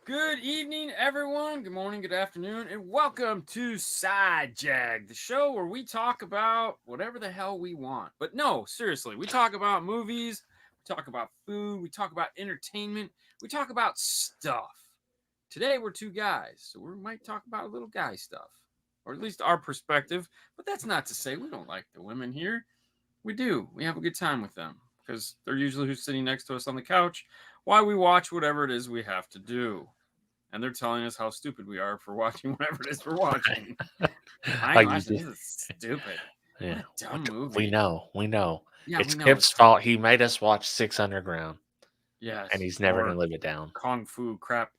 Good evening, everyone. Good morning, good afternoon, and welcome to Side Jag, the show where we talk about whatever the hell we want. But no, seriously, we talk about movies, we talk about food, we talk about entertainment, we talk about stuff. Today, we're two guys, so we might talk about little guy stuff, or at least our perspective. But that's not to say we don't like the women here. We do. We have a good time with them because they're usually who's sitting next to us on the couch while we watch whatever it is we have to do, and they're telling us how stupid we are for watching whatever it is we're watching. I Like know, I you said, just, this is stupid. What yeah. a dumb movie. We know. Yeah, we It's know Kip's it's fault. He made us watch Six Underground, and yes, he's never or gonna live it down. Kung Fu crap.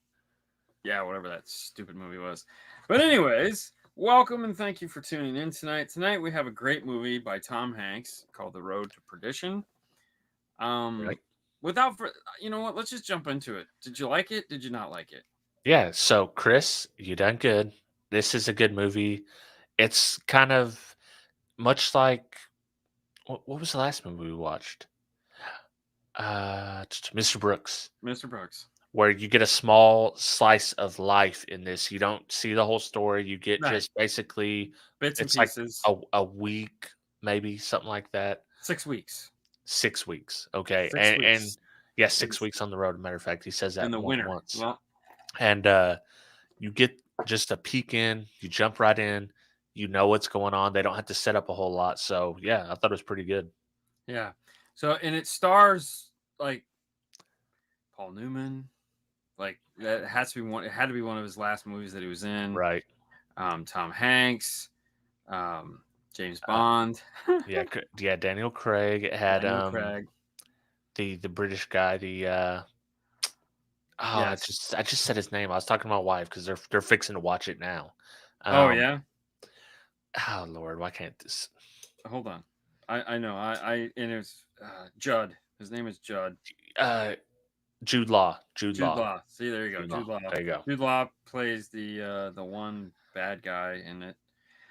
Yeah, whatever that stupid movie was. But anyways, welcome and thank you for tuning in tonight. Tonight we have a great movie by Tom Hanks called The Road to Perdition. Um, Right? without you know what, let's just jump into it. Did you like it? Did you not like it? Yeah. So, Chris, you done good. This is a good movie. It's kind of much like what was the last movie we watched? Mr. Brooks, Mr. Brooks. where you get a small slice of life in this. You don't see the whole story. You get Right. just basically, Bits and it's like pieces. a week, maybe something like that. 6 weeks. 6 weeks, okay, Six and weeks. yeah, It 6 is weeks on the road. Matter of fact, he says in that the more than winter. once, Well, and you get just a peek in. You jump right in. You know what's going on. They don't have to set up a whole lot. So yeah, I thought it was pretty good. yeah. So and it stars like Paul Newman. Like that has to be one. It had to be one of his last movies that he was in. Right? Tom Hanks, James Uh, Bond, yeah, yeah. Daniel Craig. It had Daniel Craig. the British guy. Yes. I just said his name. I was talking to my wife because they're fixing to watch it now. Oh Um, yeah. oh Lord, why can't this? Hold on. I know. I and it's Judd. His name is Judd. Uh, Jude Law. Jude Jude Law. Law. See, there you go. Jude Law. Jude Law. There you go. Jude Law plays the one bad guy in it.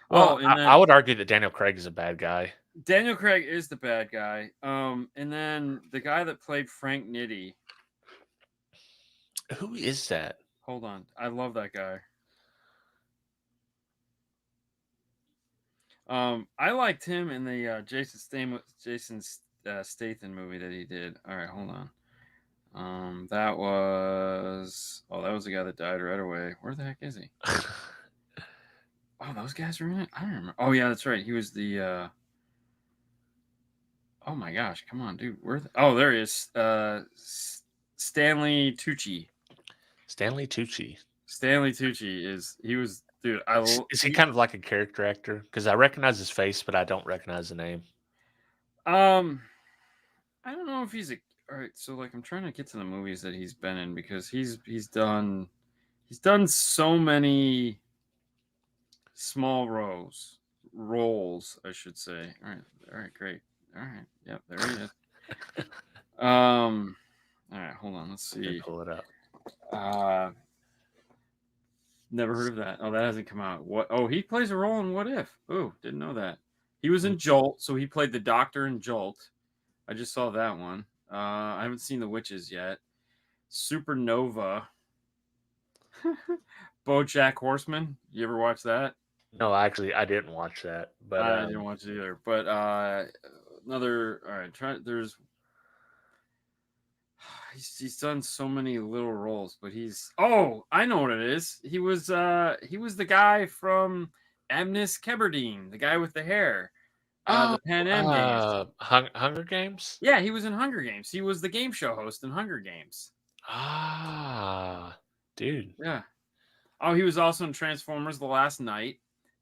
Oh, Well, and I then would argue that Daniel Craig is a bad guy. Daniel Craig is the bad guy. And then the guy that played Frank Nitti. Who is that? Hold on, I love that guy. I liked him in the Jason Statham movie that he did. All right, hold on. That was the guy that died right away. Where the heck is he? Oh, those guys were in it. I don't remember. Oh yeah, that's right. He was the. Oh my gosh, come on, dude. Oh, there he is. Stanley Tucci. Stanley Tucci. Stanley Tucci he was dude. Is he kind of like a character actor? Because I recognize his face, but I don't recognize the name. um I don't know if he's a all right. So like I'm trying to get to the movies that he's been in because he's done so many small roles I should say. All right, great. All right, yep, there he is. All right, hold on. Let's Let me see. pull it up. Uh, Never heard of that. Oh, that hasn't come out. What? Oh, he plays a role in What If. Oh, didn't know that. He was Mm. in Jolt, so he played the doctor in Jolt. I just saw that one. I haven't seen The Witches yet. Supernova. BoJack Horseman. You ever watch that? No, actually, I didn't watch that. But I didn't watch it either. But another. All right. There's. He's done so many little roles, but he's. Oh, I know what it is. He was the guy from Amnes Keberdine, the guy with the hair. oh, The Pan Am Games. Hunger Games. Yeah, he was in Hunger Games. He was the game show host in Hunger Games. Ah, dude. Yeah. Oh, he was also in Transformers: The Last Night.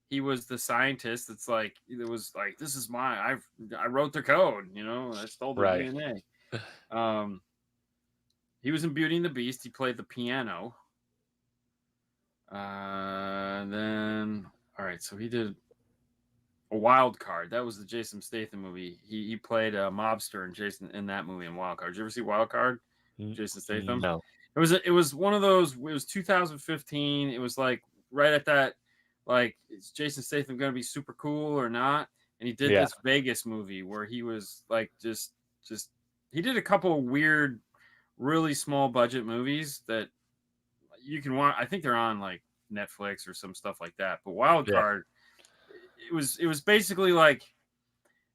He was the scientist. It's like it was like this is I wrote the code. You know, I stole their Right. DNA. He was in Beauty and the Beast. He played the piano. Then all right, so he did a Wild Card. That was the Jason Statham movie. He played a mobster in that movie in Wild Card. Did you ever see Wild Card? Jason Statham. No. It was one of those. It was 2015. It was like right at that. Like, is Jason Statham going to be super cool or not? And he did Yeah. this Vegas movie where he was like just he did a couple of weird, really small budget movies that you can watch. I think they're on like Netflix or some stuff like that. But Wild Yeah. Card, it was basically like,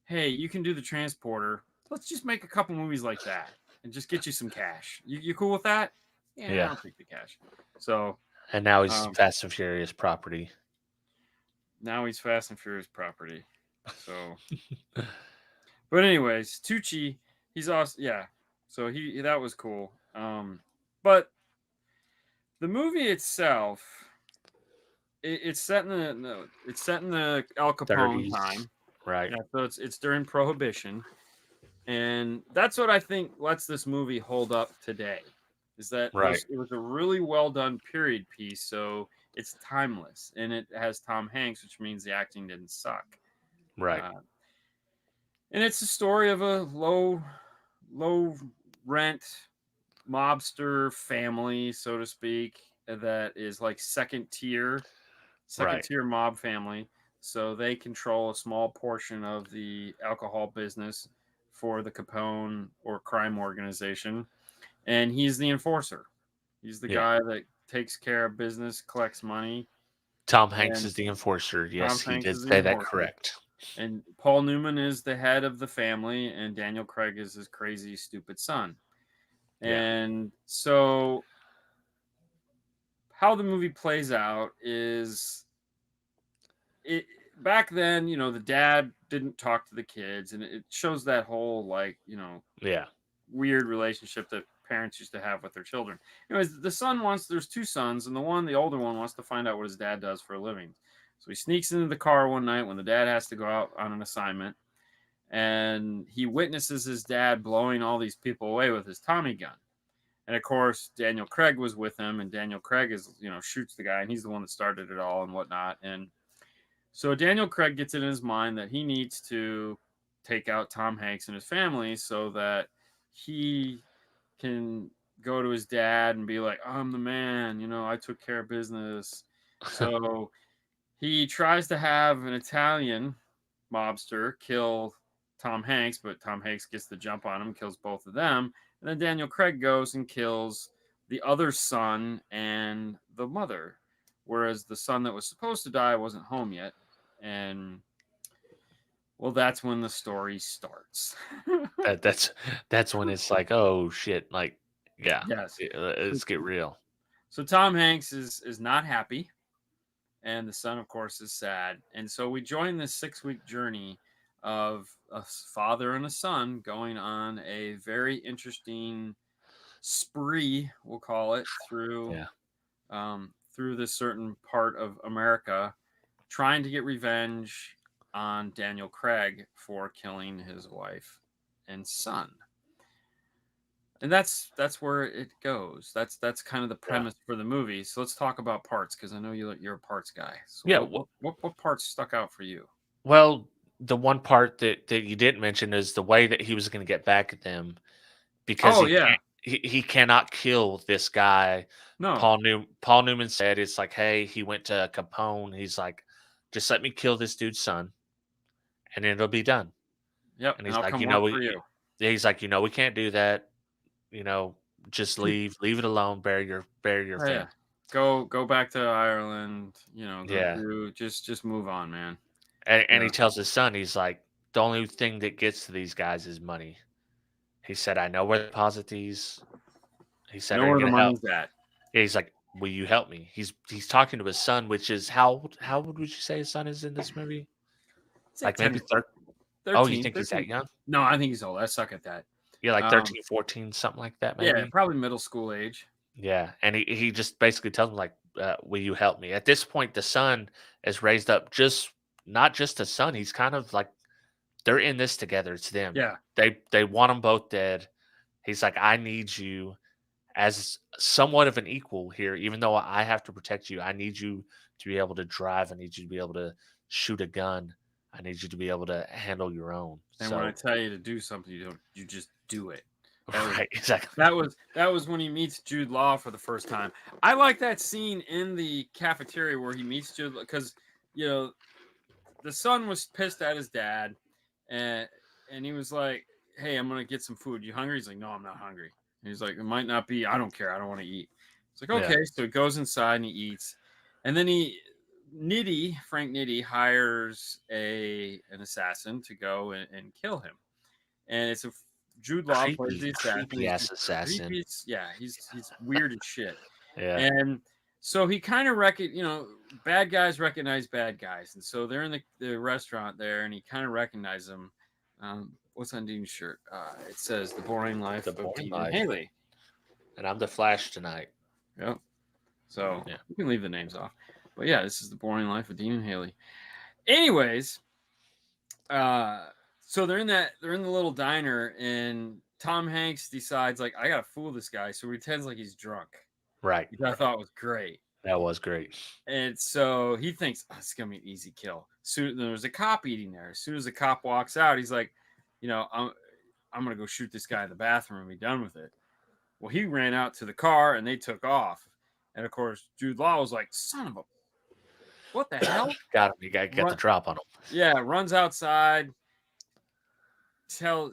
hey, you can do the transporter. Let's just make a couple movies like that and just get you some cash. You cool with that? Yeah, Yeah. I'll take the cash. So And now he's Fast and Furious property. now he's Fast and Furious property. So, but anyways, Tucci, he's awesome. Yeah. So that was cool. But the movie itself, it's set in the Al Capone 30s. time. Right. Yeah, so it's during Prohibition, and that's what I think lets this movie hold up today. Is that Right. it was a really well done period piece, so it's timeless, and it has Tom Hanks, which means the acting didn't suck. Right. And it's a story of a low rent mobster family, so to speak, that is like second tier mob family. So they control a small portion of the alcohol business for the Capone or crime organization. And he's the enforcer. He's the guy that takes care of business, collects money. Tom Hanks is the enforcer. Yes, he did say that correct. And Paul Newman is the head of the family, and Daniel Craig is his crazy, stupid son. And so how the movie plays out is back then, the dad didn't talk to the kids, and it shows that whole weird relationship that parents used to have with their children. Anyways, there's two sons, and the older one wants to find out what his dad does for a living. So he sneaks into the car one night when the dad has to go out on an assignment, and he witnesses his dad blowing all these people away with his Tommy gun. And of course, Daniel Craig was with him, and Daniel Craig shoots the guy, and he's the one that started it all and whatnot. And so Daniel Craig gets it in his mind that he needs to take out Tom Hanks and his family so that he can go to his dad and be like, I'm the man, I took care of business. So he tries to have an Italian mobster kill Tom Hanks, but Tom Hanks gets the jump on him, kills both of them. And then Daniel Craig goes and kills the other son and the mother, whereas the son that was supposed to die wasn't home yet. And well, that's when the story starts. that's when it's like, oh shit, like, yeah, Yes. let's get real. So Tom Hanks is not happy, and the son, of course, is sad. And so we join this 6-week journey of a father and a son going on a very interesting spree, we'll call it, through this certain part of America, trying to get revenge on Daniel Craig for killing his wife and son. And that's where it goes. That's kind of the premise for the movie. So let's talk about parts, because I know you're a parts guy. So what parts stuck out for you? Well, the one part that you didn't mention is the way that he was going to get back at them, because he cannot kill this guy. No. Paul Newman said it's like, hey, he went to Capone. He's like, just let me kill this dude's son, and it'll be done. Yep. And he's I'll like, come work for you. He's like, we can't do that. Just leave it alone. Bury your family. Yeah. Go back to Ireland. Just move on, man. And he tells his son, he's like, the only thing that gets to these guys is money. He said, I know where to deposit these. He said, know where the money's at. Yeah, he's like, will you help me? He's talking to his son, which is how old would you say his son is in this movie? Like maybe 13. Oh, you think 13. He's that young? No, I think he's old. I suck at that. Yeah, like 13, 14, something like that, maybe. Yeah, probably middle school age. Yeah, and he just basically tells him, like, will you help me? At this point, the son is raised up not just a son. He's kind of like, they're in this together. It's them. Yeah. They want them both dead. He's like, I need you as somewhat of an equal here, even though I have to protect you. I need you to be able to drive. I need you to be able to shoot a gun. I need you to be able to handle your own. And when I tell you to do something, you just do it. Right, exactly. That was when he meets Jude Law for the first time. I like that scene in the cafeteria where he meets Jude, because the son was pissed at his dad, and he was like, "Hey, I'm gonna get some food. You hungry?" He's like, "No, I'm not hungry." And he's like, "It might not be. I don't care. I don't want to eat." It's like, okay. So he goes inside and he eats. And then Frank Nitti hires an assassin to go and kill him. And it's Jude Law plays the assassin. Creepy ass assassin. He's weird as shit. Yeah. And so he kind of bad guys recognize bad guys. And so they're in the restaurant there, and he kind of recognizes them. What's on Dean's shirt? It says "The Boring Life of Dean and Haley." And I'm the Flash tonight. Yep. So you can leave the names off. But yeah, this is The Boring Life of Dean and Haley. Anyways, so they're in the little diner, and Tom Hanks decides, like, I gotta fool this guy, so he pretends like he's drunk. Right. Which I thought was great. That was great. And so he thinks, it's gonna be an easy kill. So there's a cop eating there. As soon as the cop walks out, he's like, I'm gonna go shoot this guy in the bathroom and be done with it. Well, he ran out to the car and they took off. And of course, Jude Law was like, son of a, what the hell? Got him. You got the drop on him. Yeah, runs outside. Tom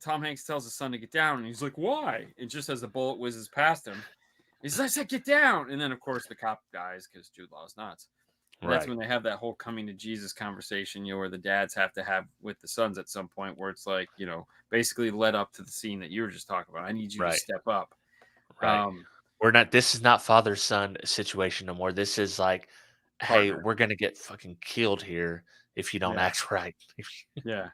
Hanks tells his son to get down, and he's like, why? And just as the bullet whizzes past him, he says, I said, get down. And then, of course, the cop dies because Jude Law's nuts. And that's when they have that whole coming to Jesus conversation, where the dads have to have with the sons at some point, where it's like, basically led up to the scene that you were just talking about. I need you to step up. Right. This is not father-son situation no more. This is like, hey, we're going to get fucking killed here if you don't act right. Yeah.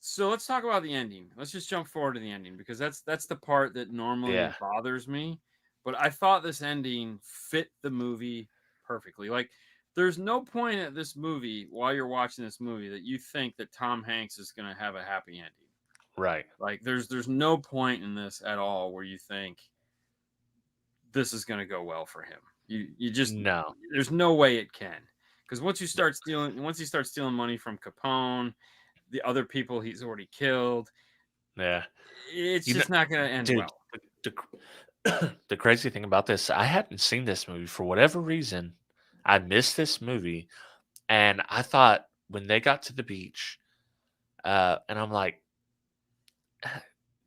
So let's talk about the ending. Let's just jump forward to the ending, because that's the part that normally bothers me. But I thought this ending fit the movie perfectly. Like, there's no point at this movie, while you're watching this movie, that you think that Tom Hanks is going to have a happy ending. Right. Like, there's no point in this at all where you think this is going to go well for him. You just no. There's no way it can, because once he starts stealing money from Capone, the other people he's already killed, it's just not going to end well. The crazy thing about this, I hadn't seen this movie for whatever reason. I missed this movie, and I thought when they got to the beach, and I'm like,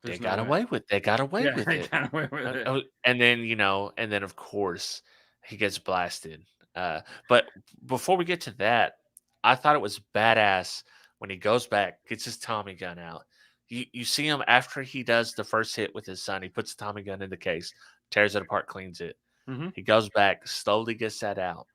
they got away with it. Got away with it. And then of course he gets blasted. But before we get to that, I thought it was badass when he goes back, gets his Tommy gun out. You see him after he does the first hit with his son. He puts the Tommy gun in the case, tears it apart, cleans it. Mm-hmm. He goes back, slowly gets that out.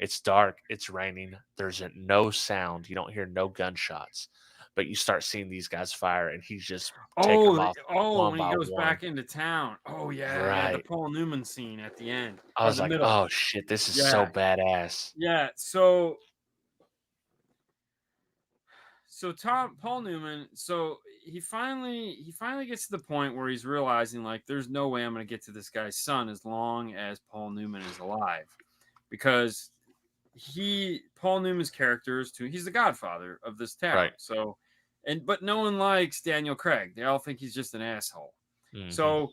It's dark. It's raining. There's no sound. You don't hear no gunshots. But you start seeing these guys fire, and he's just taking them off one when by he goes one. back into town. Oh, yeah. The Paul Newman scene at the end. I was like, oh, shit, this is so badass. Yeah, so Paul Newman, so he finally gets to the point where he's realizing, like, there's no way I'm going to get to this guy's son as long as Paul Newman is alive, because Paul Newman's character he's the godfather of this town. Right. So, but no one likes Daniel Craig. They all think he's just an asshole. Mm-hmm. So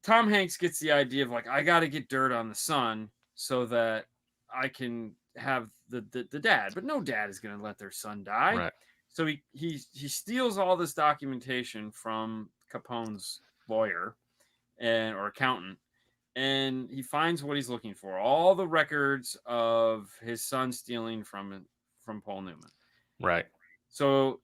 Tom Hanks gets the idea of, like, I got to get dirt on the son so that I can have the dad, but no dad is going to let their son die. Right. So he steals all this documentation from Capone's lawyer or accountant, and he finds what he's looking for: all the records of his son stealing from Paul Newman. Right. So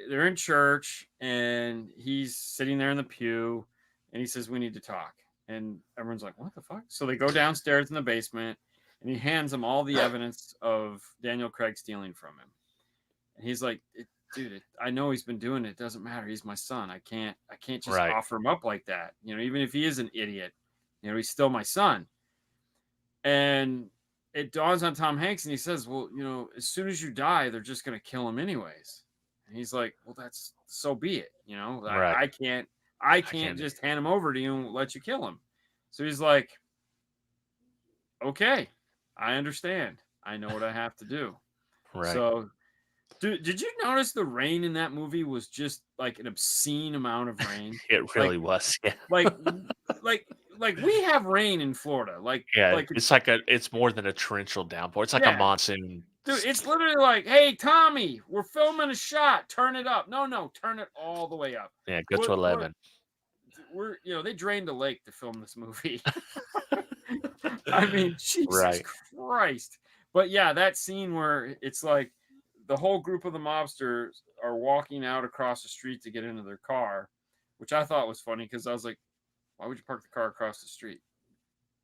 they're in church, and he's sitting there in the pew, and he says, "We need to talk." And everyone's like, "What the fuck?" So they go downstairs in the basement, and he hands them all the evidence of Daniel Craig stealing from him. And he's like, dude, I know he's been doing it. It doesn't matter. He's my son. I can't just offer him up like that. Even if he is an idiot, he's still my son. And it dawns on Tom Hanks, and he says, well, as soon as you die, they're just going to kill him anyways. And he's like, well, that's so be it. I can't just hand him over to you and let you kill him. So he's like, okay, I understand. I know what I have to do. Right. So, did you notice the rain in that movie was just like an obscene amount of rain? It really was. Yeah. like we have rain in Florida. It's more than a torrential downpour. It's like a monsoon. Dude, it's literally like, hey, Tommy, we're filming a shot. Turn it up. No, turn it all the way up. Yeah, go to 11. they drained a lake to film this movie. I mean, Jesus Right. Christ. But yeah, that scene where it's like the whole group of the mobsters are walking out across the street to get into their car, which I thought was funny because I was like, why would you park the car across the street?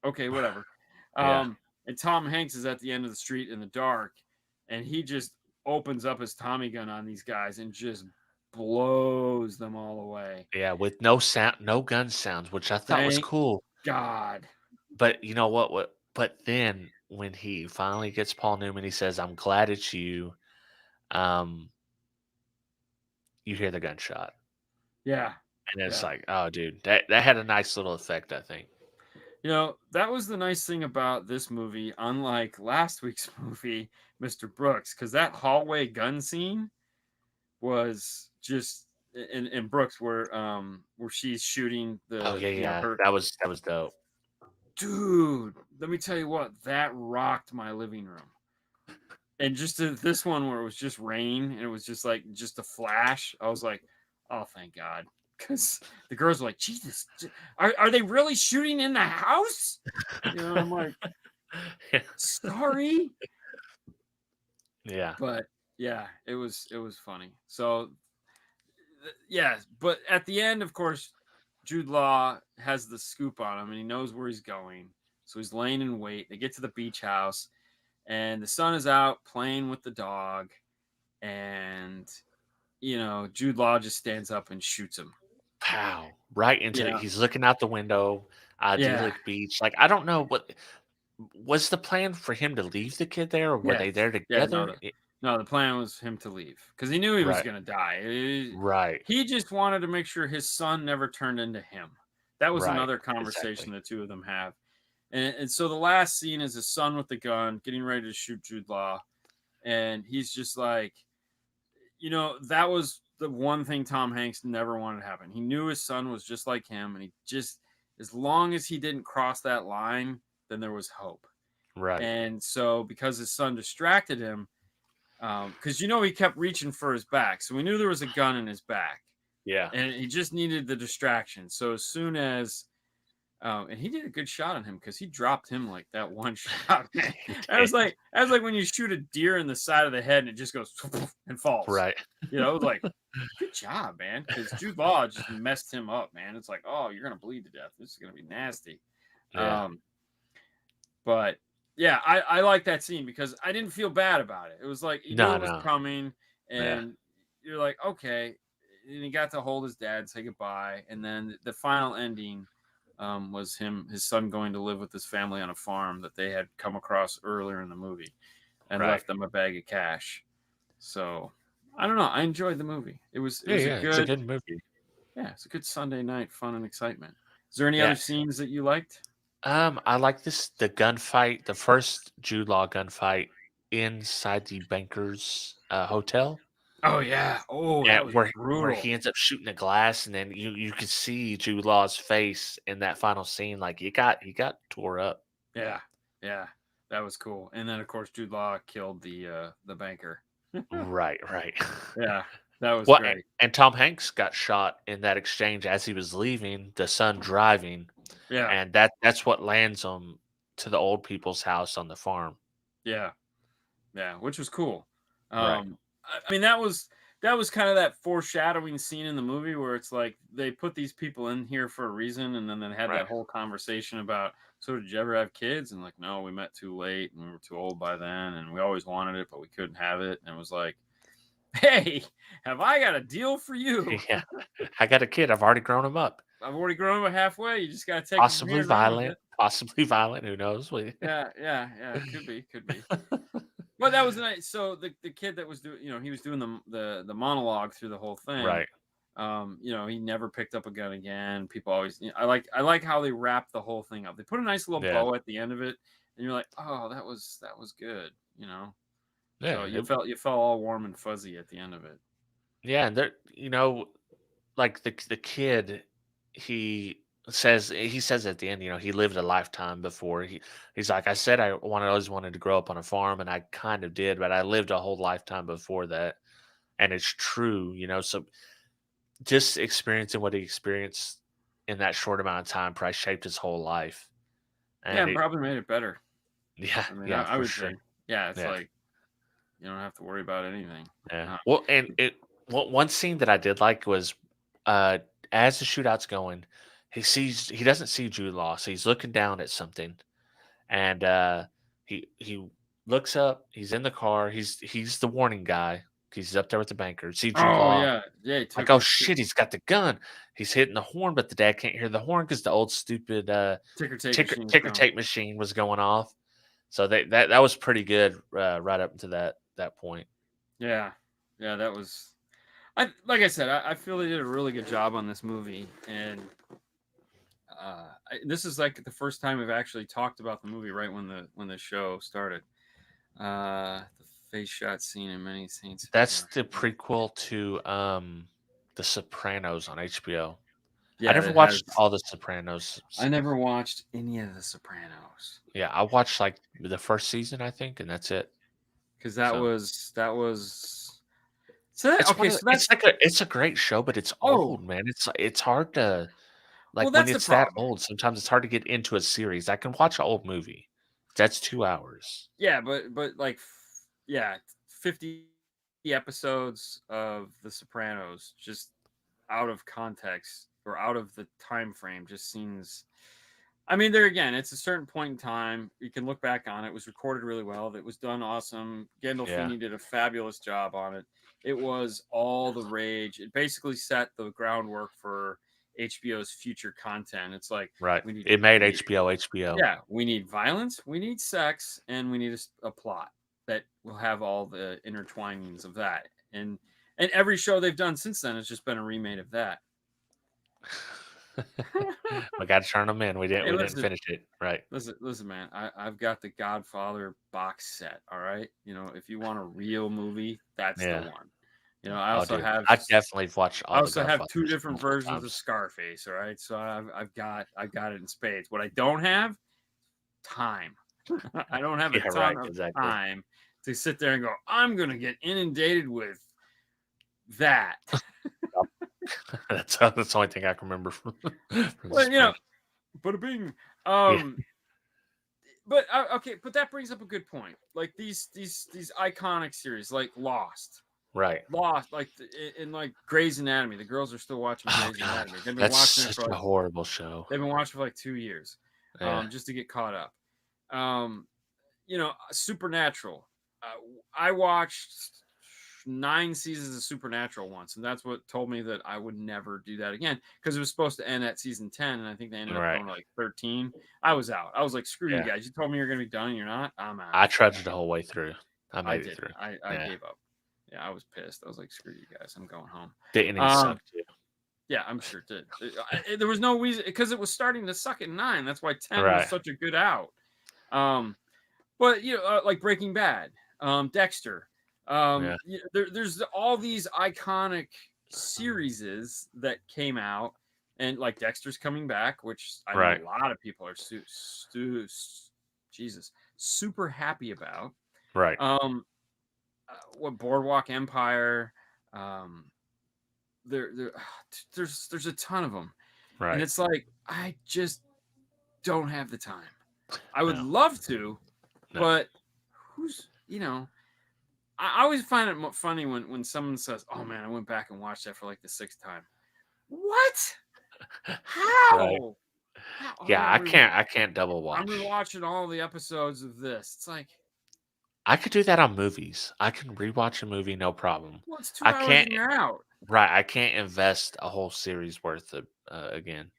Okay, whatever. Yeah. And Tom Hanks is at the end of the street in the dark, and he just opens up his Tommy gun on these guys and just blows them all away. Yeah, with no sound, no gun sounds, which I thought was Thank cool. God. But you know what? But then when he finally gets Paul Newman, he says, "I'm glad it's you." Um, you hear the gunshot, Yeah. and it's Yeah. like, oh, dude, that had a nice little effect, I think. That was the nice thing about this movie, unlike last week's movie, Mr. Brooks, because that hallway gun scene was just in Brooks where she's shooting Oh the yeah, yeah, her that was dope. dude. Let me tell you what, that rocked my living room. And just this one where it was just rain and it was just like just a flash, I was like, oh thank God. Because the girls were like, Jesus, are they really shooting in the house? I'm like, sorry. Yeah, But yeah, it was funny. So yeah, but at the end, of course, Jude Law has the scoop on him and he knows where he's going. So he's laying in wait. They get to the beach house and the son is out playing with the dog. And Jude Law just stands up and shoots him. pow, right into. Yeah. He's looking out the window, Yeah. idyllic beach. Like I don't know what was the plan for him to leave the kid there, or were Yeah. they there Yeah. together? No, the plan was him to leave because he knew he was Right, going to die. right, He just wanted to make sure his son never turned into him. That was right. another conversation Exactly. the two of them have. And so the last scene is his son with the gun getting ready to shoot Jude Law. And he's just like, that was the one thing Tom Hanks never wanted to happen. He knew his son was just like him. And he just, as long as he didn't cross that line, then there was hope. Right. And so because his son distracted him, because he kept reaching for his back. So we knew there was a gun in his back. Yeah. And he just needed the distraction. So as soon as and he did a good shot on him because he dropped him like that one shot. Man. He That was did. like when you shoot a deer in the side of the head and it just goes and falls. Right. It was like, good job, man. Because Jude Law just messed him up, man. It's like, oh, you're gonna bleed to death. This is gonna be nasty. Yeah. But yeah, I like that scene because I didn't feel bad about it. It was like he knew No, it was no. coming, Yeah. and you're like, okay. And he got to hold his dad, and say goodbye, and then the final ending was his son going to live with his family on a farm that they had come across earlier in the movie, and Right. left them a bag of cash. So I don't know. I enjoyed the movie. It was Yeah, a yeah. It's a good good movie. it's a good Sunday night fun and excitement. Is there any other Yeah. scenes that you liked? I like the gunfight, the first Jude Law gunfight inside the banker's hotel. Oh yeah. Oh, Yeah, that was where brutal. he ends up shooting the glass, and then you could see Jude Law's face in that final scene. Like he got tore up. Yeah, yeah, that was cool. And then of course Jude Law killed the banker. Right, right. Yeah, that was Well, great. and Tom Hanks got shot in that exchange as he was leaving, the son driving, Yeah, and that's what lands him to the old people's house on the farm. yeah, yeah, which was cool. Right, I mean that was kind of that foreshadowing scene in the movie where it's like they put these people in here for a reason, and then they had right. that whole conversation about, so did you ever have kids? And like, no, we met too late, and we were too old by then, and we always wanted it, but we couldn't have it. And it was like, hey, have I got a deal for you? Yeah. I got a kid. I've already grown him up. I've already grown him halfway. You just got to take him from Possibly here and run with violent. it. Possibly violent. Who knows? Yeah, yeah, yeah. Could be, could be. Well, that was nice. So the kid that was doing, he was doing the monologue through the whole thing. Right. He never picked up a gun again. People always, I like how they wrap the whole thing up. They put a nice little Yeah. bow at the end of it, and you're like, oh, that was good. Yeah. So you felt all warm and fuzzy at the end of it. Yeah. And there, like the kid, he says at the end, he lived a lifetime before. He's like, I said always wanted to grow up on a farm, and I kind of did, but I lived a whole lifetime before that. And it's true. So just experiencing what he experienced in that short amount of time probably shaped his whole life. Yeah, And and it, probably made it better. yeah, I mean, yeah, I for would sure. say, yeah, it's Yeah, like you don't have to worry about anything. yeah. Uh, Well, and one scene that I did like was uh as the shootout's going, he doesn't see Jude Law, so he's looking down at something, and he looks up. He's in the car. He's the warning guy. He's up there with the banker. See Jude oh Law. yeah, yeah. He Like, took oh his shit, he's got the gun. He's hitting the horn, but the dad can't hear the horn because the old stupid ticker tape ticker machine. ticker tape machine was going off. So that was pretty good right up to that point. Yeah, yeah. That was. Like I said, I feel they did a really good job on this movie, and this is like the first time we've actually talked about the movie right when the show started. The face shot scene in many scenes. That's the prequel to The Sopranos on HBO. I Yeah, never that has. watched all The Sopranos. I never watched any of the Sopranos Yeah, I watched like the first season, I think, and that's it. because So that was. So that, it's one okay, of so that's it's a great show, but it's oh old, man. It's hard to well, like when that's the it's that problem. old. Sometimes it's hard to get into a series. I can watch an old movie. That's 2 hours. Yeah, but like yeah, 50 episodes of The Sopranos just out of context or out of the time frame just seems. I mean, there again, it's a certain point in time. You can look back on it. It was recorded really well. It was done awesome. Yeah, Gandolfini did a fabulous job on it. It was all the rage. It basically set the groundwork for HBO's future content. It's like right. we need It made we need HBO HBO. yeah, we need violence, we need sex, and we need a plot that will have all the intertwinings of that. And every show they've done since then has just been a remake of that. We got to turn them in. We didn't Hey, we didn't listen, finish it. Right. listen, man. I've got the Godfather box set. All right, if you want a real movie, that's the Yeah. one. I Oh, also dude. have I definitely watched I all the also have two Godfathers different multiple versions of times. Scarface. All right, so I've got it in spades. What I don't have time. I don't have a Yeah, right. ton of Exactly. time to sit there and go, I'm going to get inundated with that. That's the only thing I can remember from, from The Well, Sopranos. bada bing. Yeah. But okay, but that brings up a good point. Like these iconic series, like Right. Lost, like in like Grey's Anatomy. The girls are still watching Oh Grey's god. Anatomy. They've been That's watching it such for a like horrible show. they've been watching for like 2 years, Yeah. just to get caught up. Um, Supernatural. I watched 9 seasons of Supernatural once, and that's what told me that I would never do that again because it was supposed to end at season 10, and I think they ended up Right. going to like 13. I was out. I was like, screw you Yeah. guys. You told me you're going to be done, and you're not. I'm out. I trudged the whole way through. I I made it didn't. through. I Yeah. gave up. Yeah, I was pissed. I was like, screw you guys. I'm going home. The ending Um, sucked too. yeah, I'm sure it did. There was no reason because it was starting to suck at 9. That's why 10 was Right. such a good out. But like Breaking Bad, Dexter. Yeah. There's all these iconic series that came out, and like Dexter's coming back, which I know Right. a lot of people are super happy about. Right. What Boardwalk Empire, um, there's a ton of them, and Right. it's like I just don't have the time. I would No. love to, No. but who's I always find it funny when someone says, "Oh man, I went back and watched that for like the 6th time." What? Right. How? Oh, Yeah, yeah, I can't double I'm watch. rewatching all the episodes of this. It's like, I could do that on movies. I can rewatch a movie, no problem. well, it's 2 I hours can't and you're out. right, I can't invest a whole series worth of again.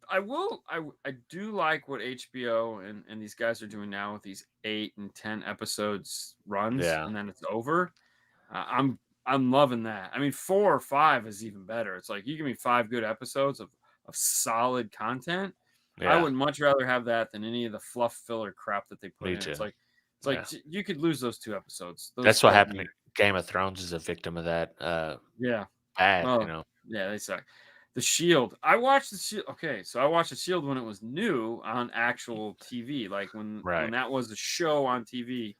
I will. I do like what HBO and these guys are doing now with these 8 and 10 episodes runs, Yeah. and then it's over. I'm loving that. I mean, 4 or 5 is even better. It's like you give me 5 good episodes of solid content. I Yeah. would much rather have that than any of the fluff filler crap that they put Me in. too. It's like Yeah. you could lose those 2 episodes. Those That's what don't happened need. to Game of Thrones is a victim of that Yeah. bad, Oh, yeah, they suck. The Shield. I watched the Shield. Okay, so I watched the Shield when it was new on actual TV, like when Right. that was a show on TV.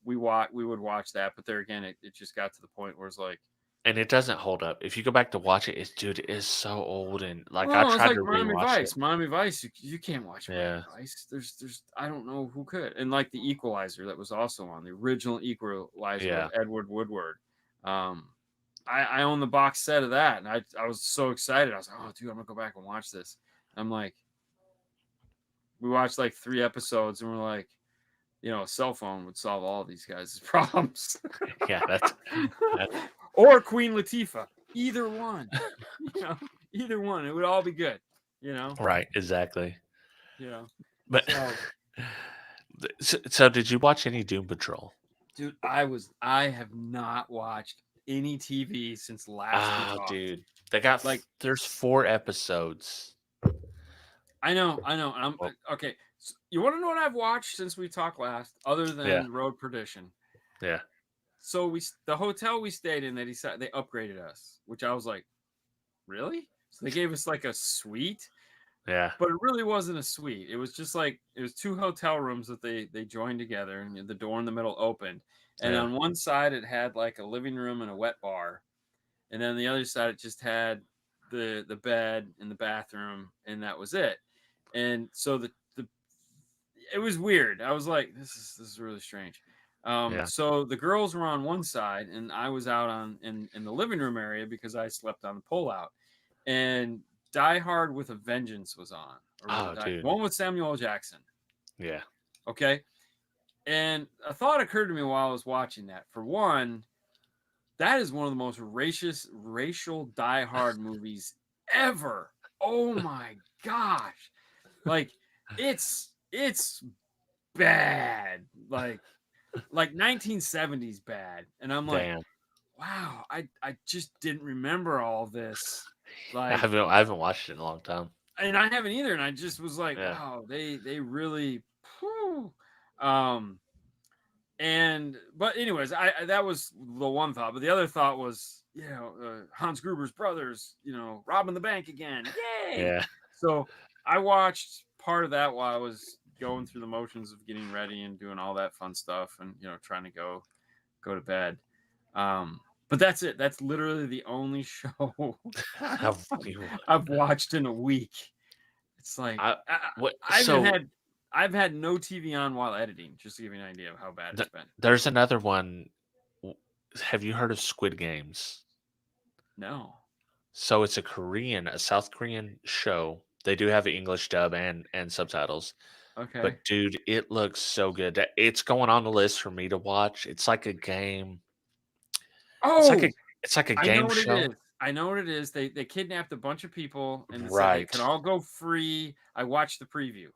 We would watch that, but there again, it just got to the point where it's like and it doesn't hold up. If you go back to watch it, dude, it is so old, and like I Well, it's tried like to Miami rewatch it. Vice. Miami Vice, you can't watch Miami Yeah, Vice. There's I don't know who could. And like the Equalizer that was also on the original Equalizer with yeah, Edward Woodward. Um, I own the box set of that, and I was so excited. I was like, oh, dude, I'm gonna go back and watch this. I'm like, we watched like 3 episodes, and we're like, a cell phone would solve all these guys' problems, yeah. That's or Queen Latifah, either one, you know, either one, it would all be good, you know, right, exactly. you know. But So, so did you watch any Doom Patrol? dude, I have not watched any TV since last we Ah, talked. dude, they got Like, there's 4 episodes. I know, and I'm Well, okay. So you want to know what I've watched since we talked last, other yeah, than Road Perdition? yeah, So the hotel we stayed in, they upgraded us, which I was like, really? So they gave us like a suite, yeah, but it really wasn't a suite. It was just like it was 2 hotel rooms that they joined together, and the door in the middle opened. And yeah, on one side it had like a living room and a wet bar, and then the other side it just had the bed and the bathroom, and that was it. And so the it was weird. I was like, this is really strange. yeah. So the girls were on one side, and I was out in the living room area because I slept on the pullout. And Die Hard with a Vengeance was on, or was it Oh, dude, one with Samuel L. Jackson? yeah, Okay, and a thought occurred to me while I was watching that. For one, that is one of the most racial Die Hard movies ever. Oh my gosh! Like it's bad, like 1970s bad, and I'm like, damn. wow, I just didn't remember all this, I like, haven't watched it in a long time. and I haven't either, and I just was like, Yeah, wow, they really, whew. um, and but anyways, that was the one thought, but the other thought was, Hans Gruber's brothers, robbing the bank again, yay! yeah, So I watched part of that while I was going through the motions of getting ready and doing all that fun stuff, and trying to go to bed. But that's it. That's literally the only show I've, you- I've watched in a week. It's like I what? I So I've had no TV on while editing, just to give you an idea of how bad it's th- been. there's another one. Have you heard of Squid Games? No. So it's a South Korean show. They do have an English dub and subtitles. Okay. But dude, it looks so good. It's going on the list for me to watch. It's like a game. It's like a Oh, it's like a I know game what it show. is. I know what it is. They kidnapped a bunch of people and they said they can Right. all go free. I watched the preview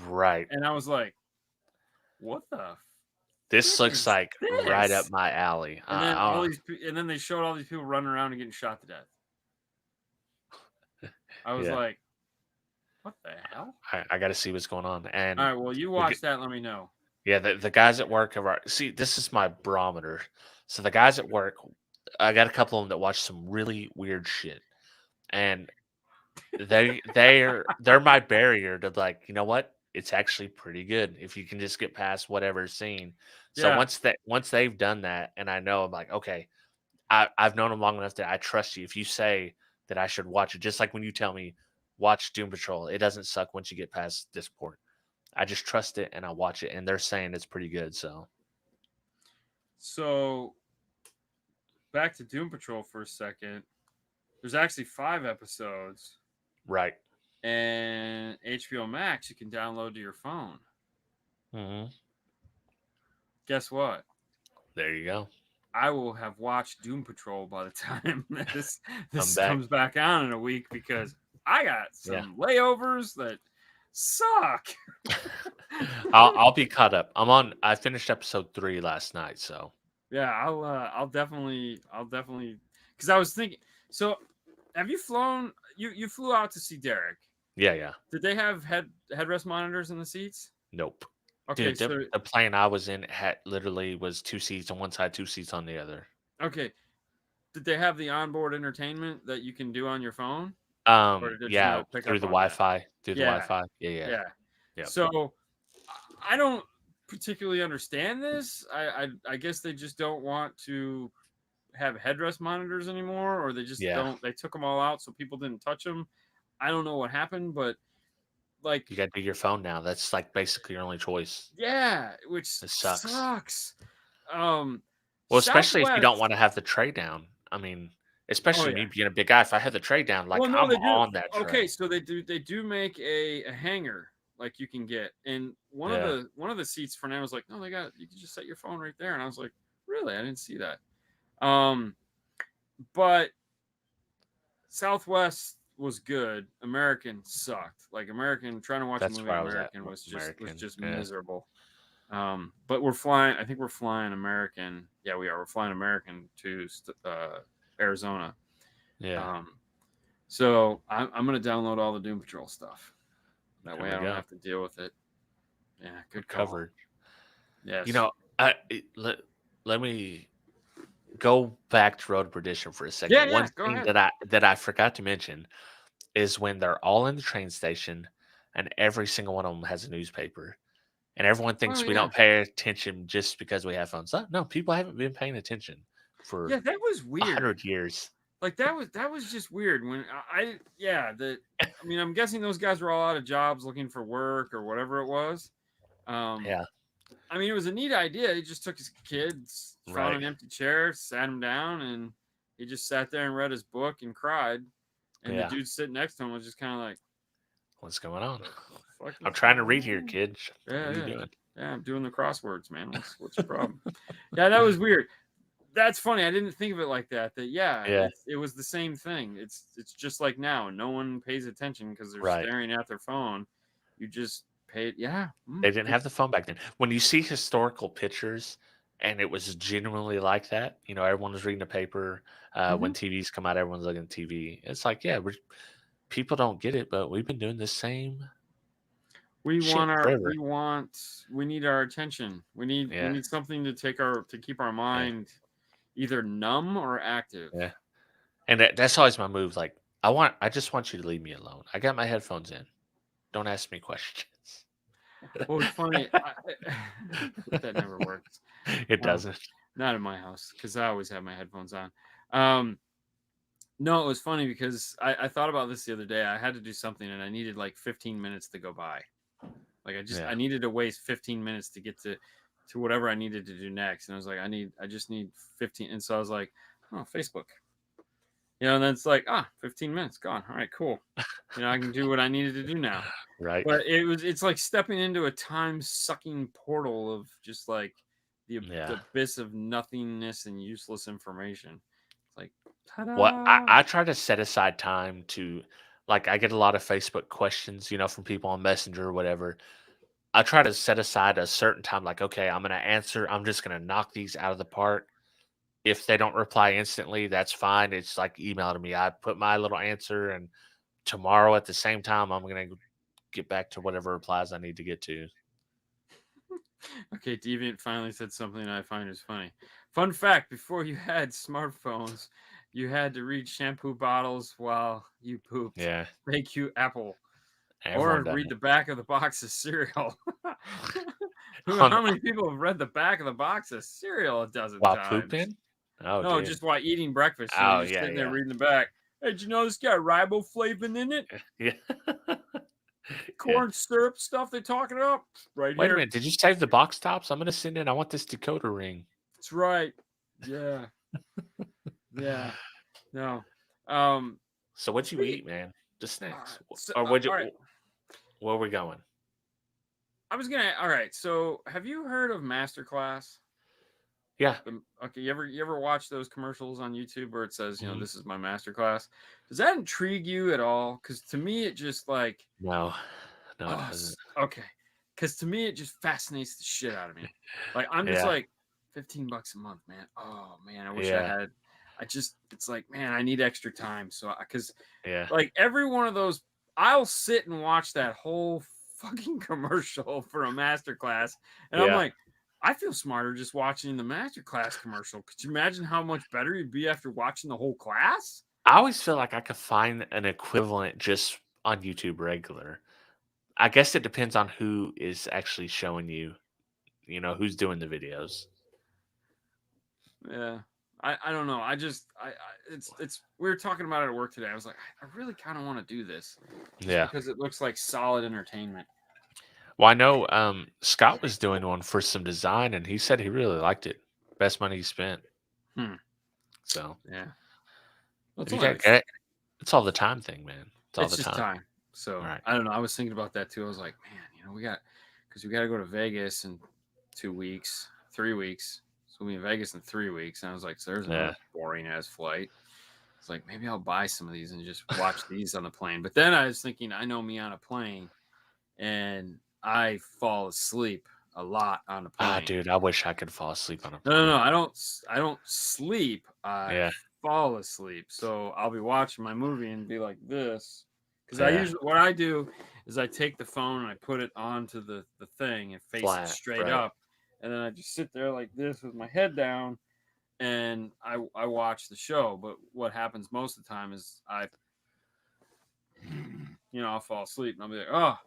Right. and I was like, what the This frick looks is like right up this? my alley. And then and then they showed all these people running around and getting shot to death. I was Yeah. like, what the hell? I got to see what's going on. All And right, well, you the, watch that. Let me know. yeah, the guys at work have see. This is my barometer. So the guys at work, I got a couple of them that watch some really weird shit, and they're my barrier to like, you know what? It's actually pretty good if you can just get past whatever scene. So Yeah. once they've done that, and I know I'm like, okay, I've known them long enough that I trust you. If you say that I should watch it, just like when you tell me watch Doom Patrol, it doesn't suck once you get past this point. I just trust it and I watch it, and they're saying it's pretty good. So So back to Doom Patrol for a second. There's actually 5 episodes, right. and HBO Max you can download to your phone. Hmm. Guess what? There you go. I will have watched Doom Patrol by the time that this I'm this back. comes back on in a week because I got Yeah. some layovers that suck. I'll be caught up. I finished episode 3 last night, so Yeah, I'll definitely because I was thinking. So, have you flown? You flew out to see Derek. yeah. Did they have headrest monitors in the seats? Nope. Okay, Dude, so the plane I was in had literally was 2 seats on one side, 2 seats on the other. okay, did they have the onboard entertainment that you can do on your phone, or did it just Yeah, not pick through up the on that? Wi-Fi, Yeah, Yeah. yeah. Yeah. So I don't particularly understand this. I guess they just don't want to have headrest monitors anymore, or they just Yeah. don't. They took them all out so people didn't touch them. I don't know what happened, but like, You got to do your phone now. That's like basically your only choice. yeah, which It sucks. sucks. Um, Well, especially if you don't Southwest. want to have the tray down. I mean, Oh especially me yeah. being a big guy, if I had the tray down, like Well, no, I'm they do. on that Okay, tray. so they do make a hanger like you can get, and Yeah. one of the seats for now was like, no, they got you can just set your phone right there, and I was like, really, I didn't see that. Um, but Southwest was good. American sucked. Like American, trying to watch a That's movie where on I was at. American was American. just Yeah. miserable. But we're flying. I think we're flying American. Yeah, we are. We're flying American to Arizona. Yeah. Um, so I'm gonna download all the Doom Patrol stuff. That There way I we don't go. have to deal with it. Yeah, We're good call. covered. You Yes. know, let me go back to Road to Perdition for a second. Yeah, One yeah. Go thing ahead. that I forgot to mention is when they're all in the train station and every single one of them has a newspaper. And everyone Oh thinks we yeah, don't pay attention just because we have phones. No, people haven't been paying attention for yeah. That was weird. 100 years. Like that was just weird. When yeah, the I mean, I'm guessing those guys were all out of jobs looking for work or whatever it was. Um, Yeah, I mean, it was a neat idea. He just took his kids, found right. an empty chair, sat him down, and he just sat there and read his book and cried. And the Yeah. dude sitting next to him was just kind of like, What's going on? "The fuck I'm is trying to going read here, on?" kid. Yeah, What are you yeah, doing? yeah. I'm doing the crosswords, man. What's your problem? Yeah, that was weird. That's funny. I didn't think of it like that. That yeah, Yeah, it was the same thing. It's just like now. No one pays attention because they're right. staring at their phone. You just pay it. Yeah. They didn't have the phone back then. When you see historical pictures and it was genuinely like that, everyone was reading a paper. Mm-hmm. When TVs come out, everyone's looking at TV. It's like, yeah, people don't get it, but we've been doing the same shit forever. We need our attention. We Yeah, need something to keep our yeah, mind either numb or active. yeah. And that's always my move. Like, I just want you to leave me alone. I got my headphones in. Don't ask me questions. Well, it's funny. That never works. It Um, doesn't. not in my house because I always have my headphones on. Um, no, it was funny because I thought about this the other day. I had to do something and I needed like 15 minutes to go by. Like Yeah. I needed to waste 15 minutes to get to whatever I needed to do next. And I was like, I just need 15. And so I was like, oh, Facebook. And then it's like, 15 minutes gone. All right, cool. I can do what I needed to do now. Right. But it's like stepping into a time sucking portal of just like the Yeah. abyss of nothingness and useless information. It's like, What ta-da. I try to set aside time to, like, I get a lot of Facebook questions, from people on Messenger or whatever. I try to set aside a certain time, like, okay, I'm gonna answer. I'm just gonna knock these out of the park. If they don't reply instantly, that's fine. It's like email to me. I put my little answer, and tomorrow at the same time, I'm gonna get back to whatever replies I need to get to. Okay, Deviant finally said something I find is funny. Fun fact: before you had smartphones, you had to read shampoo bottles while you pooped. Yeah, Thank you, Apple. everyone Or done read it. the back of the box of cereal. On How many people have read the back of the box of cereal a dozen while times? pooping? Oh, No, dude. just while eating breakfast. Oh, You're yeah, sitting there yeah, reading the back. Hey, did you know this got riboflavin in it? yeah, yeah. Corn syrup stuff they're talking about? Right Wait a here. minute. Did you save the box tops? I'm gonna send in. I want this decoder ring. That's right. Yeah. Yeah. No. Um, So what'd you speaking, eat, man? The snacks, or all right. where are we going? All right. So have you heard of Masterclass? Yeah. Okay, you ever watch those commercials on YouTube where it says, Mhm. this is my master class? Does that intrigue you at all? Because to me, it just like, No, no, it doesn't. okay. Because to me, it just fascinates the shit out of me. Like I'm just Yeah, like, $15 a month, man. Oh man, I wish I yeah, had. It's like, man, I need extra time. So because yeah, like every one of those, I'll sit and watch that whole fucking commercial for a master class, and I'm yeah. like, I feel smarter just watching the master class commercial. Could you imagine how much better you'd be after watching the whole class? I always feel like I could find an equivalent just on YouTube regular. I guess it depends on who is actually showing you, who's doing the videos. Yeah, I don't know. It's we were talking about it at work today. I was like, I really kind of want to do this just Yeah. because it looks like solid entertainment. Well, I know Scott was doing one for some design, and he said he really liked it. Best money he spent. Hmm. So Yeah. Well, it's if you only got, like it's all the time thing, man. It's all it's the just time. time. So Right. I don't know. I was thinking about that too. I was like, man, we got because we got to go to Vegas in 2 weeks, 3 weeks. So we'll be in Vegas in 3 weeks. And I was like, so there's Yeah. another boring ass flight. It's like maybe I'll buy some of these and just watch these on the plane. But then I was thinking, I know me on a plane, and I fall asleep a lot on the Ah, plane. dude, I wish I could fall asleep on a No, plane. no, no. I don't sleep. I Yeah. fall asleep. So I'll be watching my movie and be like this. Because I Yeah. usually what I do is I take the phone and I put it onto the thing and face it Flat. straight Right. up. And then I just sit there like this with my head down and I watch the show. But what happens most of the time is I'll fall asleep and I'll be like, oh,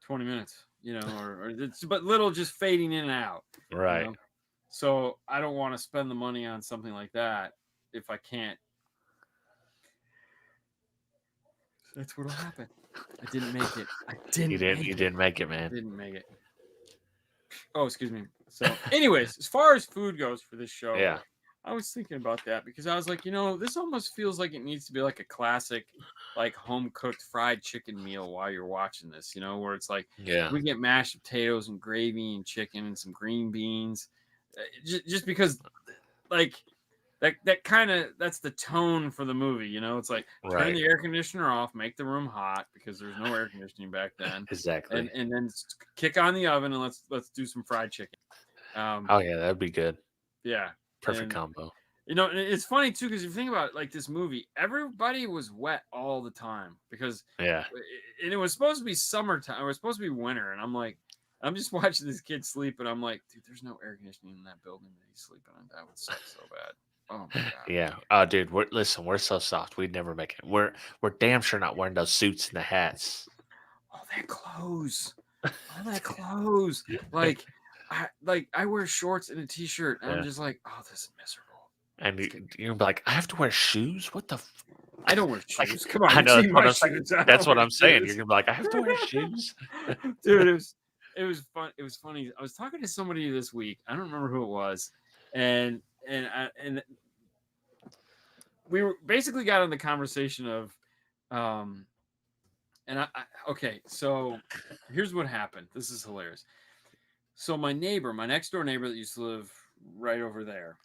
20 minutes, or it's but little just fading in and out. Right. So I don't want to spend the money on something like that if I can't. That's what'll happen. I didn't make it. You didn't make it, man. Didn't make it. Oh, excuse me. So, anyways, as far as food goes for this show, Yeah. I was thinking about that because I was like, this almost feels like it needs to be like a classic, like home cooked fried chicken meal while you're watching this, where it's like Yeah. we get mashed potatoes and gravy and chicken and some green beans, just because, like that's the tone for the movie, it's like turn the air conditioner off, make the room hot because there's no air conditioning back then, Exactly. and then kick on the oven and let's do some fried chicken. Oh yeah, that'd be good. Yeah. Perfect combo. And it's funny too because if you think about it, like this movie, everybody was wet all the time because Yeah. and it was supposed to be summertime. It was supposed to be winter, and I'm just watching this kid sleep, and I'm like, dude, there's no air conditioning in that building that he's sleeping in. That would suck so bad. Oh my god. Yeah. Oh, dude, we're so soft. We'd never make it. We're damn sure not wearing those suits and the hats. All that clothes. Like I wear shorts and a t-shirt, and I'm just like, oh, this is miserable. And you're like, I have to wear shoes? What the? I don't wear shoes. Come on, I know. shoes. That's what I'm saying. You're gonna be like, I have to wear shoes, dude. It was fun. It was funny. I was talking to somebody this week. I don't remember who it was, and we were basically got on the conversation of, okay. So here's what happened. This is hilarious. So my next door neighbor that used to live right over there,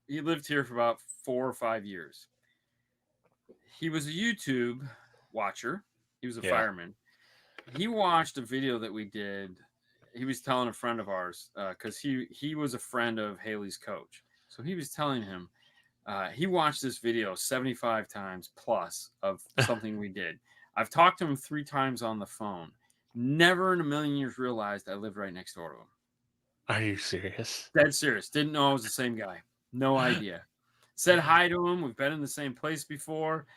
he lived here for about 4 or 5 years. He was a YouTube watcher. He was a fireman. He watched a video that we did. He was telling a friend of ours because he was a friend of Haley's coach. So he was telling him he watched this video 75 times plus of something we did. I've talked to him 3 times on the phone. Never in a million years realized I lived right next door to him. Are you serious? Dead serious. Didn't know I was the same guy. No idea. Said hi to him. We've been in the same place before.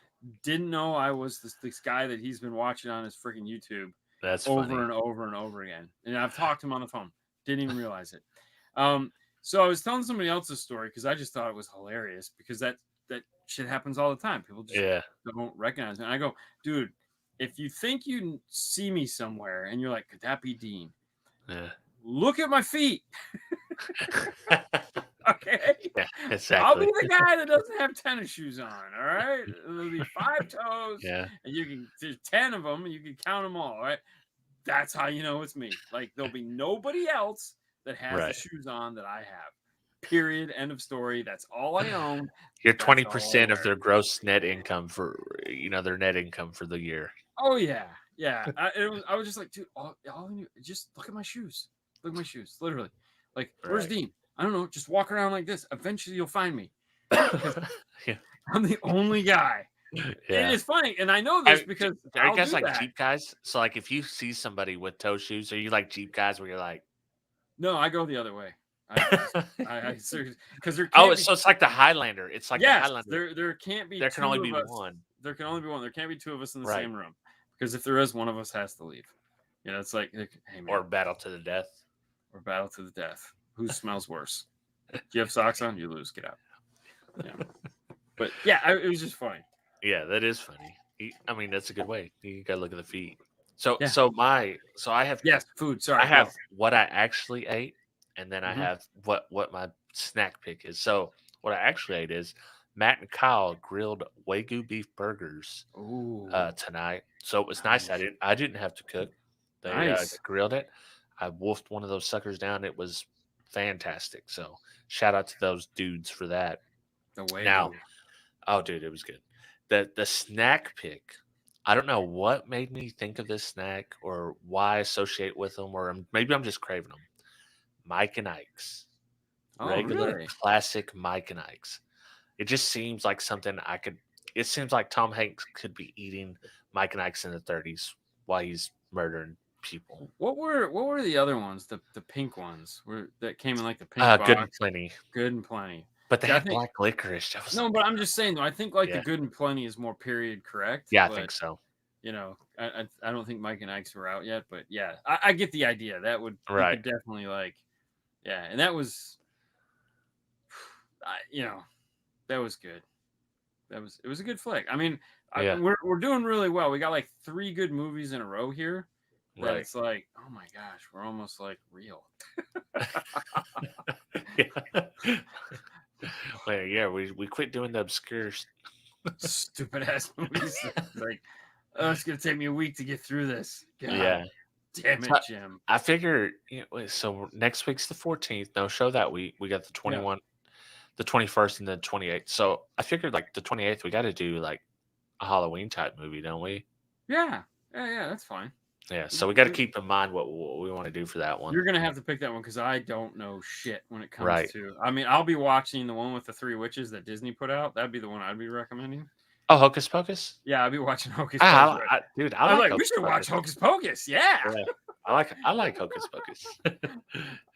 Didn't know I was this guy that he's been watching on his freaking YouTube. That's over funny. and over and over again. And I've talked to him on the phone. Didn't even realize it. So I was telling somebody else's story because I just thought it was hilarious because that shit happens all the time. People just don't recognize me. And I go, dude, if you think you see me somewhere and you're like, could that be Dean? Yeah. Look at my feet. Okay. Yeah, exactly. I'll be the guy that doesn't have tennis shoes on. All right. There'll be 5 toes. Yeah. And there's 10 of them and you can count them all. Right. That's how you know it's me. Like there'll be nobody else that has the shoes on that I have. Period. End of story. That's all I own. You're 20% of their gross net income for their net income for the year. Oh yeah. Yeah. I was just like, dude, just look at my shoes. Look at my shoes. Literally. Like, where's Dean? I don't know. Just walk around like this. Eventually you'll find me. I'm the only guy. Yeah. And it's funny. And I know this because are you guys like Jeep guys? So like if you see somebody with toe shoes, are you like Jeep guys where you're like, no, I go the other way. I seriously, because so it's like the Highlander. It's like the Highlander. There can't be. There can only be one. There can only be one. There can't be 2 of us in the same room because if there is, one of us has to leave. It's like, hey man, or battle to the death. Or battle to the death. Who smells worse? Do you have socks on? You lose. Get out. Yeah. But yeah, it was just funny. Yeah, that is funny. I mean, that's a good way. You gotta look at the feet. So, Yeah. so my, so Yes, food. I Sorry, have go. what I actually ate, and then I Hmm. have what my snack pick is. So, what I actually ate is Matt and Kyle grilled Wagyu beef burgers Ooh, tonight. So it was nice. nice, I didn't have to cook. They nice. grilled it. I wolfed one of those suckers down. It was fantastic. So shout out to those dudes for that. The Now, Wagyu. oh dude, it was good. The snack pick. I don't know what made me think of this snack or why I associate with them, or maybe I'm just craving them. Mike and Ike's, Oh, regular really? classic Mike and Ike's. It just seems like something I could. It seems like Tom Hanks could be eating Mike and Ike's in the 30s while he's murdering people. What were the other ones? The pink ones were that came in like the pink Good and box. plenty, Good and plenty. but they See, I had think black licorice. That was no, but I'm just saying though. I think like the yeah, good and plenty is more period correct, yeah, I but think so. I don't think Mike and Ike's were out yet. But yeah, I get the idea. That would you Right. could definitely like yeah, and that was you know that was good. It was a good flick. I mean, Yeah. we're doing really well. We got like 3 good movies in a row here. That Right. it's like, oh my gosh, we're almost like real. Yeah. Well, yeah, we quit doing the obscure. Stupid ass movies. Like, oh, it's gonna take me a week to get through this. God Yeah. damn So it, Jim. I figure. So next week's the 14th. No show that week. We got the Yeah, 21, the 21st, and the 28th. So I figured like the 28th, we got to do like a Halloween type movie, don't we? yeah, yeah. That's fine. Yeah. We So we can- got to we- keep in mind what we want to do for that one. You're gonna have to pick that one because I don't know shit when it comes Right. to. I mean, I'll be watching the one with the 3 witches that Disney put out. That'd be the one I'd be recommending. Oh, Hocus Pocus. Yeah, I'd be watching Hocus Pocus. Right. Dude, I I was like like, we Hocus should watch Pocus. Hocus Pocus. Yeah. Yeah. I like Hocus Pocus.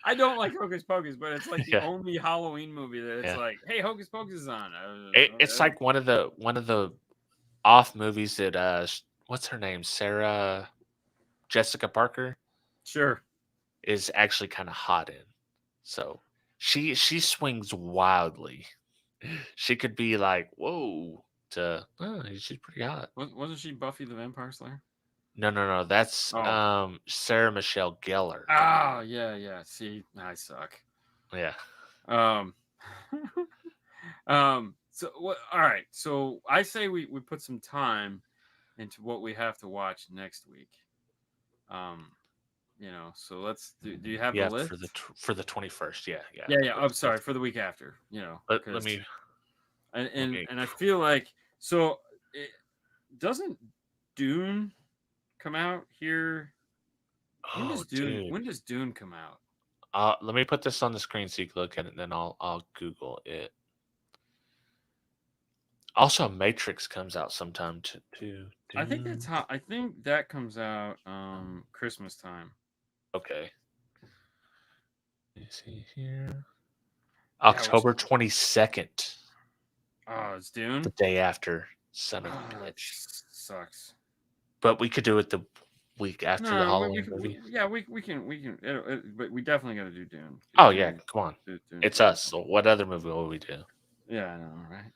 I don't like Hocus Pocus, but it's like the Yeah. only Halloween movie that it's Yeah. like, hey, Hocus Pocus is on. It's like one of the off movies that what's her name? Sarah Jessica Parker Sure. is actually kind of hot in. So she swings wildly. She could be like, whoa, to oh, she's pretty hot. Wasn't she Buffy the Vampire Slayer? No. That's Oh. Sarah Michelle Gellar. Oh, yeah. See, I suck. Yeah. Um, so what? All right. So I say we put some time into what we have to watch next week. Um, so let's do. Do you have the Yeah, list? for the 21st. Yeah. Yeah. I'm sorry for the week after. Let Because me and I feel like so doesn't Dune come out here? When Oh, does Dune? dude. When does Dune come out? Let me put this on the screen so you can look at it, and then I'll Google it. Also, Matrix comes out sometime too. I think that's how. I think that comes out Christmas time. Okay. Let me see here. Yeah, October 22nd, oh, it's Dune. the day after. Son of a Oh, that bitch. sucks. But we could do it the week after the No, Halloween movie. we can. But we definitely got to do Dune. Oh yeah, come on. Dune It's is us. awesome. So what other movie will we do? Yeah, I know, right?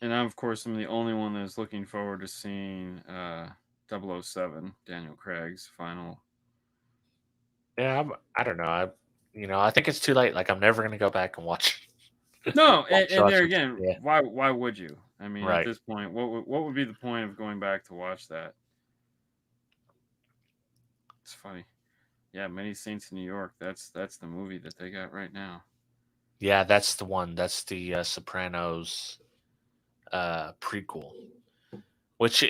And I'm of course I'm the only one that's looking forward to seeing 007, Daniel Craig's final. Yeah, I don't know. I think it's too late. Like I'm never gonna go back and watch. No, watch and there it. again, Yeah. why would you? I mean, at Right. this point, what would be the point of going back to watch that? It's funny. Yeah, Many Saints in New York. That's the movie that they got right now. Yeah, that's the one. That's the Sopranos prequel. Which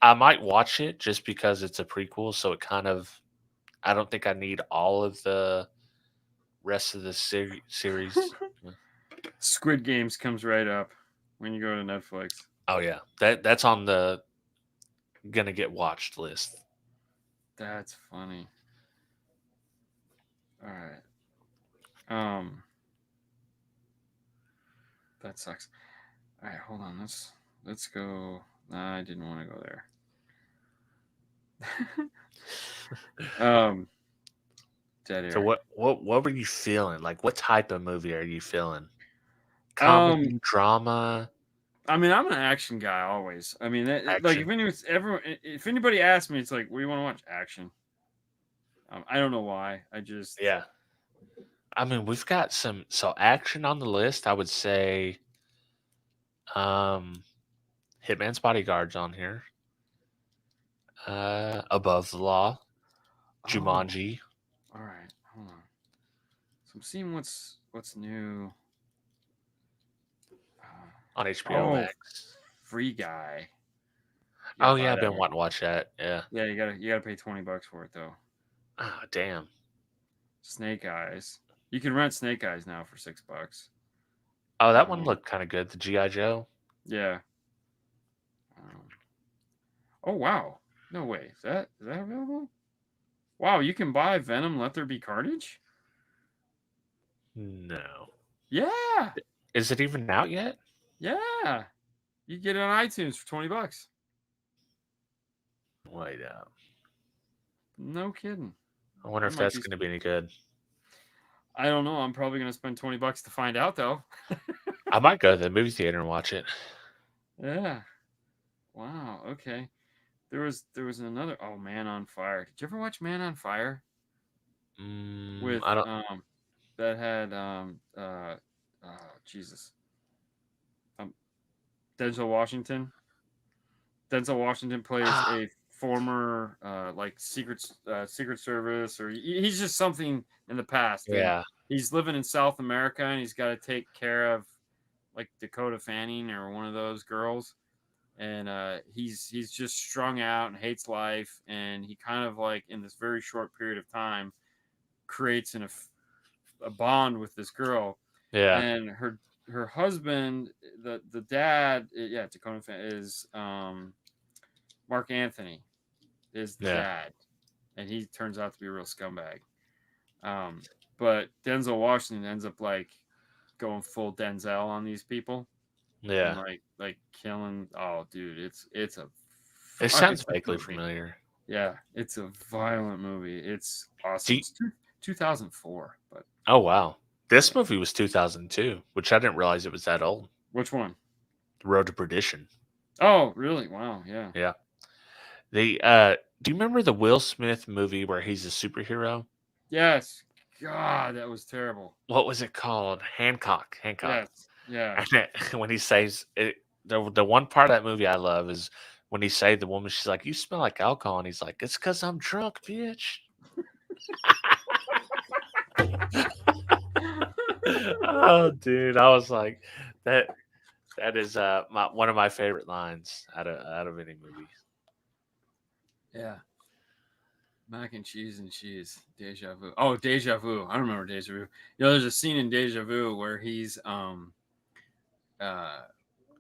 I might watch it just because it's a prequel, so it kind of I don't think I need all of the rest of the series. Squid Games comes right up when you go to Netflix. Oh yeah, that's on the gonna get watched list. That's funny. All right. That sucks. All right, hold on. Let's go. Nah, I didn't want to go there. Dead So air. what were you feeling? Like, what type of movie are you feeling? Um, Comedy, drama, I mean, I'm an action guy always. I mean, like action? if anybody asks me, it's like, what do you want to watch? Action. I don't know why. I just Yeah. I mean, we've got some action on the list. I would say, um, Hitman's Bodyguard's on here. Above the Law, oh, Jumanji all right, hold on. So I'm seeing what's new. on HBO Oh, Max. Free Guy. You Oh gotta yeah, buy I've that been one. wanting to watch that. Yeah. Yeah, you gotta pay $20 for it though. Oh damn. Snake Eyes. You can rent Snake Eyes now for $6. Oh, that one Um, looked kind of good. The GI Joe. yeah. Um, oh wow. No way. Is that available? Wow, you can buy Venom Let There Be Carnage? No. Yeah. Is it even out yet? Yeah. You get it on iTunes for $20. Wait up. No kidding. I wonder That if might that's be going to be any good. I don't know. I'm probably gonna spend $20 to find out though. I might go to the movie theater and watch it. Yeah. Wow. Okay. There was another Man on Fire. Did you ever watch Man on Fire? With I don't. that had Jesus. Um Denzel Washington. Denzel Washington plays Ah, a former like secret service, or he's just something in the past, and yeah. he's living in South America, and he's got to take care of like Dakota Fanning or one of those girls, and he's just strung out and hates life, and he kind of like in this very short period of time creates a bond with this girl, Yeah. and her husband, the dad, yeah, Dakota Fanning is Mark Anthony is the Yeah. dad, and he turns out to be a real scumbag. Um, but Denzel Washington ends up like going full Denzel on these people and Yeah. like killing. Oh, dude, it's a It violent sounds vaguely movie. familiar. Yeah, it's a violent movie. It's Do awesome. you, It's 2004, but oh wow. This yeah. movie was 2002, which I didn't realize it was that old. Which one? The Road to Perdition. Oh, really? Wow. Yeah. Yeah. The do you remember the Will Smith movie where he's a superhero? Yes. God, that was terrible. What was it called? Hancock. Hancock. Yes. Yeah. And when he says it, the one part of that movie I love is when he say the woman, she's like, "You smell like alcohol," and he's like, "It's because I'm drunk, bitch." Oh, dude, I was like, that that is one of my favorite lines out of any movie. Yeah. Mac and cheese. Deja vu. Oh, deja vu. I remember deja vu. There's a scene in Deja Vu where he's uh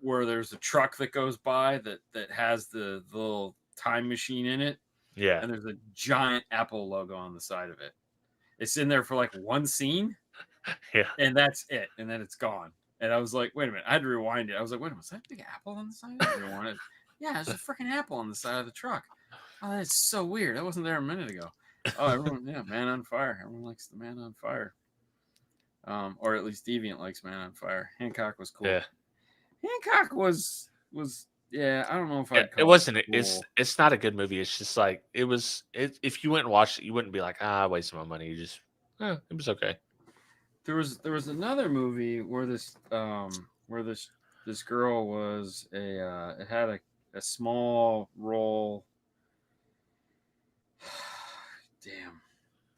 where there's a truck that goes by that has the little time machine in it, Yeah, and there's a giant Apple logo on the side of it. It's in there for like one scene, yeah, and that's it, and then it's gone. And I was like, wait a minute, I had to rewind it. I was like, wait a minute, was that a big apple on the side of it? Rewind it. Yeah, there's a freaking apple on the side of the truck. Oh, that's so weird. That wasn't there a minute ago. Oh, everyone, yeah, Man on Fire. Everyone likes the Man on Fire. Or at least Deviant likes Man on Fire. Hancock was cool. yeah. Hancock was yeah. I don't know if Yeah, I'd it call it wasn't. cool. It's not a good movie. It's just like it was. If you went and watched it, you wouldn't be like, I wasted my money. You just, it was okay. There was another movie where this girl was it had a small role. Damn.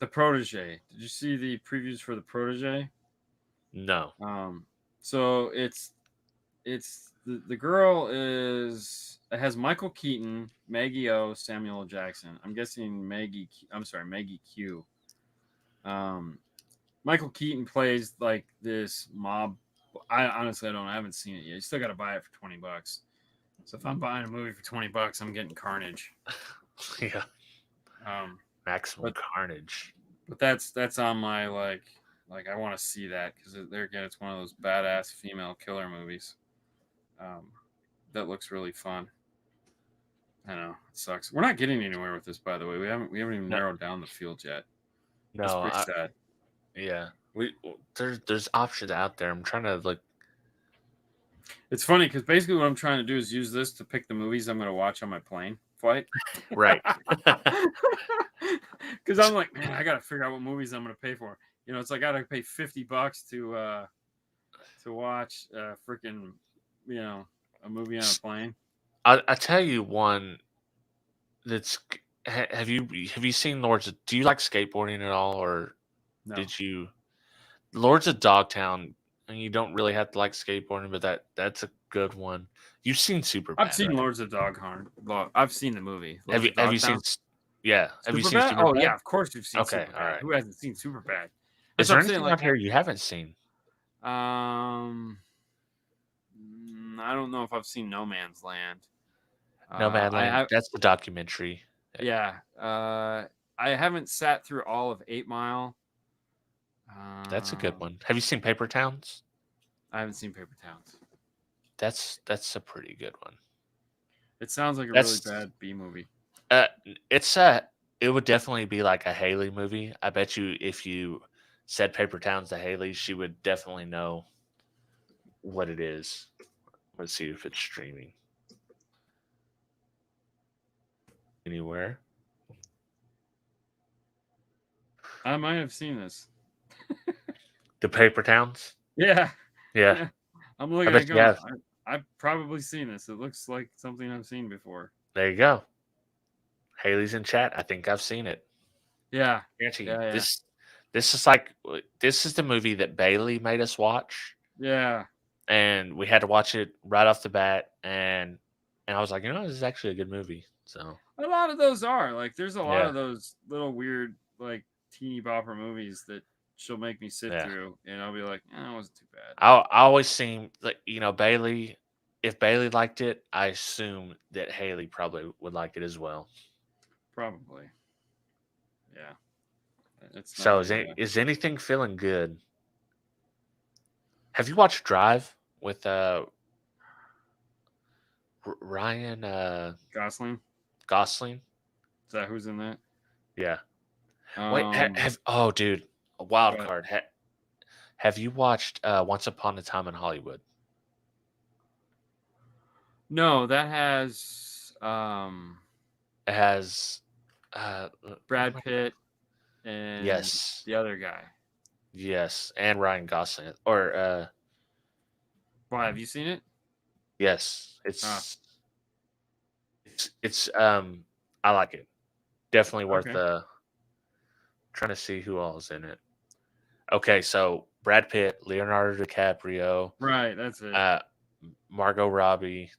The Protege. Did you see the previews for the Protege? No. Um, so it's the girl is it has Michael Keaton, Maggie O, Samuel L. Jackson. I'm guessing Maggie Q. Um, Michael Keaton plays like this mob. I honestly I don't. I haven't seen it yet. You still got to buy it for $20. So if I'm buying a movie for $20, I'm getting Carnage. Yeah. Um, Maximum but Carnage. but that's on my I want to see that because there again it's one of those badass female killer movies. Um, that looks really fun. I know it sucks. We're not getting anywhere with this, by the way. We haven't even No, narrowed down the field yet. That's No, pretty sad. yeah. There's options out there. I'm trying to like It's funny because basically what I'm trying to do is use this to pick the movies I'm going to watch on my plane flight. right. Because I'm like, man, I got to figure out what movies I'm going to pay for. You know, it's like I got to pay $50 to watch freaking, you know, a movie on a plane. I tell you one that's have you seen do you like skateboarding at all, or No, did you Lords of Dogtown? And you don't really have to like skateboarding, but that's a good one. You've seen I've Superbad, seen right? Lords of Doghorn. I've seen the movie Lords of Have you seen Dogtown. yeah, have you seen Superbad? Oh Superbad? yeah, of course you've seen Okay, all Superbad. right. Who hasn't seen Superbad? Is That's what there I'm saying. anything Like, out here you haven't seen? I don't know if I've seen No Man's Land. I Nomadland, have, that's the documentary. yeah. I haven't sat through all of 8 Mile. That's a good Um, one. Have you seen Paper Towns? I haven't seen Paper Towns. That's a pretty good one. It sounds like a really That's bad B movie. it's it would definitely be like a Haley movie. I bet you if you said Paper Towns to Haley, she would definitely know what it is. Let's see if it's streaming anywhere. I might have seen this. The Paper Towns? Yeah, Yeah. yeah. I'm I looking at bet it you going. have. I've probably seen this. It looks like something I've seen before. There you go. Haley's in chat. I think I've seen it. Yeah, Guarantee you. yeah, This is like this is the movie that Bailey made us watch, yeah. and we had to watch it right off the bat, and I was like, this is actually a good movie. So A lot of those are like. There's a lot yeah, of those little weird like teeny bopper movies that she'll make me sit yeah. through, and I'll be like, it wasn't too bad. I always seem like Bailey. If Bailey liked it, I assume that Haley probably would like it as well. Probably. Yeah. It's So not is anything feeling good? Have you watched Drive with Ryan Gosling. Gosling? Is that who's in that? Yeah. Wait, oh dude, a wild But card. Have you watched Once Upon a Time in Hollywood? no, that has It has Brad Pitt and yes, the other guy. yes, and Ryan Gosling. Or Why, have you seen it? yes, it's I like it. Definitely worth Okay. trying to see who all is in it. Okay, so Brad Pitt, Leonardo DiCaprio, Right, that's it. Margot Robbie,